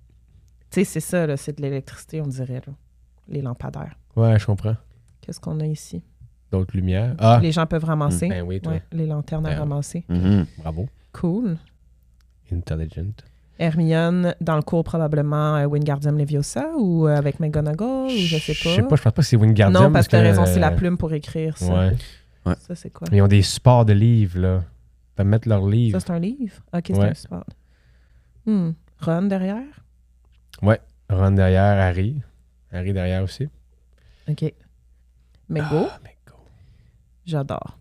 Tu sais, c'est ça, là, c'est de l'électricité, on dirait. Là. Les lampadaires. Ouais, je comprends. Qu'est-ce qu'on a ici? D'autres lumières. Ah, Les gens peuvent ramasser. ben oui, toi. Ouais, les lanternes à Ben. ramasser. Mhm. Bravo. Cool. Intelligent. Hermione, dans le cours, probablement Wingardium Leviosa ou avec McGonagall, ou je sais pas. Je pense pas que c'est Wingardium. Non, parce que t'as raison, c'est la euh, plume pour écrire ça. Ouais. Ça, c'est quoi? Ils ont des supports de livres, là. Ils peuvent mettre leurs livres. Ça, c'est un livre? OK, c'est Ouais. un support. Ron derrière? Ron derrière, Harry. Harry derrière aussi. OK. Mego, Ah, mais go. j'adore.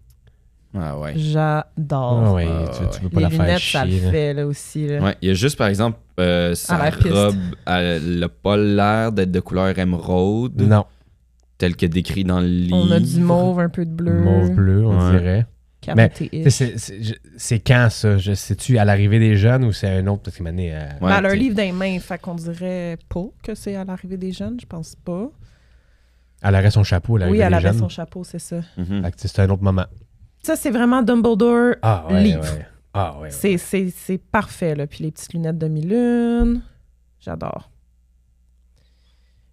Ah ouais. J'adore. Ah ouais, Ah, tu veux pas Les la faire lunettes, ça le chier. là. fait, là, aussi. Là. Ouais, il y a juste par exemple sa l'air piste. robe, elle n'a pas l'air d'être de couleur émeraude, Non, tel que décrit dans le livre. On a du mauve, un peu de bleu. mauve-bleu, on Ouais. dirait. Caroté Tu sais, c'est quand ça? Sais-tu à l'arrivée des jeunes ou c'est un autre? Parce qu'il m'a donné, Ouais, Ben, elle a un t'sais. livre dans les mains, fait qu'on dirait pas que c'est à l'arrivée des jeunes, je pense pas. elle aurait son chapeau à l'arrivée Oui, elle des avait jeunes. son chapeau, c'est ça. Mhm. Fait que c'est un autre moment. Ça, c'est vraiment Dumbledore. Ah ouais, Livre. ouais. Ah ouais. C'est parfait, là. Puis les petites lunettes de mi-lune. J'adore.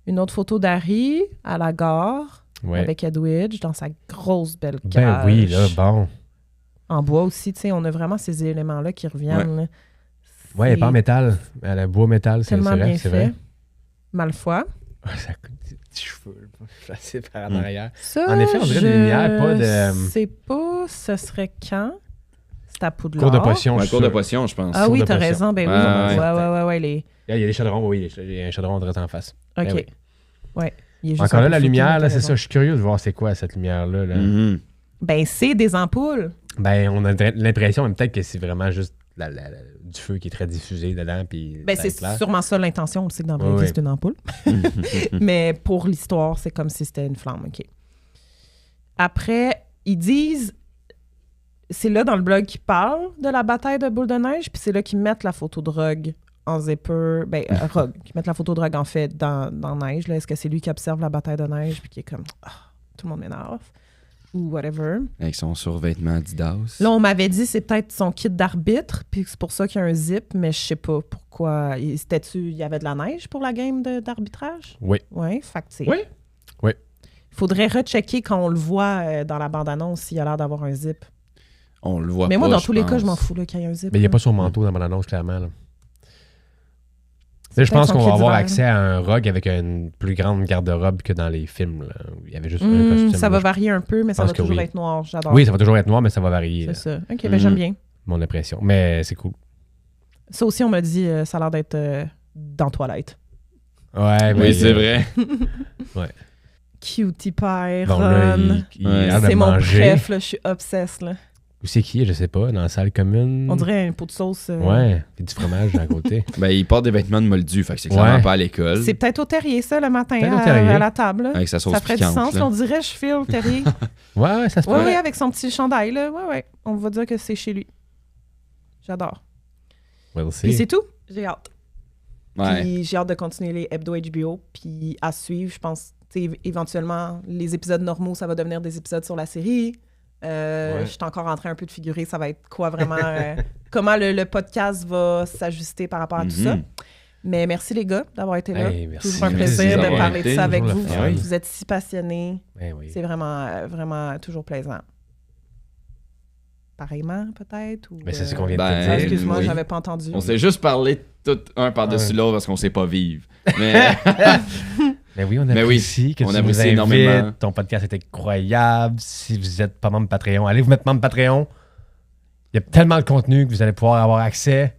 Une autre photo d'Harry à la gare Ouais. avec Edwidge dans sa grosse belle Ben cage. oui, là, bon. En bois aussi, tu sais, on a vraiment ces éléments-là qui reviennent. là. Ouais, elle est C'est pas en métal. Elle a bois métal, c'est tellement vrai. bien C'est fait. vrai. Malfoy. Ça coûte des petits cheveux, placés par en arrière. Ça, En effet, on dirait des lumières, pas de- Je sais pas, ce serait quand? C'est à Poudlard. Cours de potion. Ouais, je cours suis de sûr. potion, je pense. Ah Cours oui, de t'as potion. raison. Ben oui. Ouais, Ouais, les... Il y a des chaudrons, oui, il y a un chaudron direct en face. OK. Ben oui. Ouais. Il est juste Encore un là, peu la foutu, lumière, mais là, t'as c'est raison. ça. Je suis curieux de voir c'est quoi cette lumière-là. Là. Mhm. Ben, c'est des ampoules. Ben, on a l'impression, mais peut-être que c'est vraiment juste du feu qui est très diffusé dedans. Puis Ben, ça c'est éclaire. sûrement ça l'intention. On le sait que dans la vraie Oui, vie, oui. c'est une ampoule. Mais pour l'histoire, c'est comme si c'était une flamme. OK. Après, ils disent... C'est là dans le blog qu'ils parlent de la bataille de Boule de Neige, puis c'est là qu'ils mettent la photo de Rogue en zipper. Ben, Rogue, qui mettent la photo de Rogue, en fait, dans Neige. Là. Est-ce que c'est lui qui observe la bataille de neige, puis qui est comme... Ah, tout le monde m'énerve. ou whatever. Avec son survêtement Adidas. Là, on m'avait dit c'est peut-être son kit d'arbitre, puis c'est pour ça qu'il y a un zip, mais je sais pas pourquoi. Il y avait de la neige pour la game d'arbitrage? Oui. Oui, fait que c'est... Oui. Oui. Il faudrait rechecker quand on le voit dans la bande-annonce s'il a l'air d'avoir un zip. On le voit Mais pas, moi, dans je tous les cas, pense. je m'en fous là, qu'il y ait un zip. Mais il n'y a là. pas son manteau dans mon annonce, clairement. Là. Je pense peut-être qu'on son va kit avoir d'hiver. accès à un rug avec une plus grande garde-robe que dans les films. Là, où il y avait juste un Hmm, costume. ça là. va varier un peu, mais ça pense va que toujours oui. être noir. J'adore. Oui, ça va toujours être noir, mais ça va varier. C'est là, ça. OK, ben j'aime bien. mon impression. Mais c'est cool. Ça aussi, on m'a dit, ça a l'air d'être dans Toilette. Ouais, mais Oui, c'est vrai. Cutie Pie, Bon, là, Ron. il a l'air de C'est mon manger. préf, là. Je suis obsesse, là. Où c'est qui, je sais pas, dans la salle commune. On dirait une pot de sauce. Ouais, puis du fromage à côté. Ben, il porte des vêtements de moldu, fait que c'est clairement Ouais. pas à l'école. C'est peut-être au terrier, ça, le matin, Peut-être au terrier. à la table. là. Avec sa sauce Ça ferait piquante. du sens. là. là, on dirait, je file au terrier. Ouais, ça se Oui, peut. oui, avec son petit chandail, là. Ouais, ouais. On va dire que c'est chez lui. J'adore. We'll Puis see. c'est tout. J'ai hâte. Ouais. Puis j'ai hâte de continuer les hebdo HBO. Puis à suivre, je pense, tu sais, éventuellement, les épisodes normaux, ça va devenir des épisodes sur la série. Je suis encore en train un peu de figurer, ça va être quoi vraiment, comment le podcast va s'ajuster par rapport à tout ça. Mais merci les gars d'avoir été là. Hey, merci. Toujours un Merci plaisir de d'avoir parler de été. ça avec Toujours vous. le fun. Vous êtes si passionnés. Ben oui. C'est vraiment, vraiment toujours plaisant. Pareillement, peut-être? Ou, Mais c'est ce qu'on vient de Ben, te Ah, dire. excuse-moi, oui. j'avais pas entendu. On s'est juste parlé tout un par-dessus Ouais. l'autre parce qu'on sait pas vivre. Mais Mais oui, on Mais oui, apprécie que on tu nous apprécie invites. énormément. Ton podcast est incroyable. Si vous n'êtes pas membre Patreon, allez vous mettre membre Patreon. Il y a tellement de contenu que vous allez pouvoir avoir accès.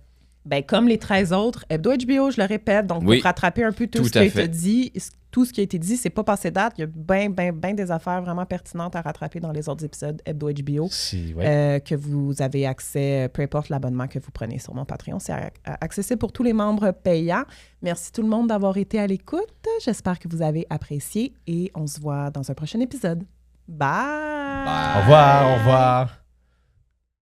Ben, comme les 13 autres, Hebdo HBO, je le répète, donc Oui, pour rattraper un peu tout tout ce qui à a été fait. dit, tout ce qui a été dit, c'est pas passé date. Il y a bien des affaires vraiment pertinentes à rattraper dans les autres épisodes Hebdo HBO Si, ouais. que vous avez accès, peu importe l'abonnement que vous prenez sur mon Patreon. C'est accessible pour tous les membres payants. Merci tout le monde d'avoir été à l'écoute. J'espère que vous avez apprécié et on se voit dans un prochain épisode. Bye! Bye. Au revoir, au revoir.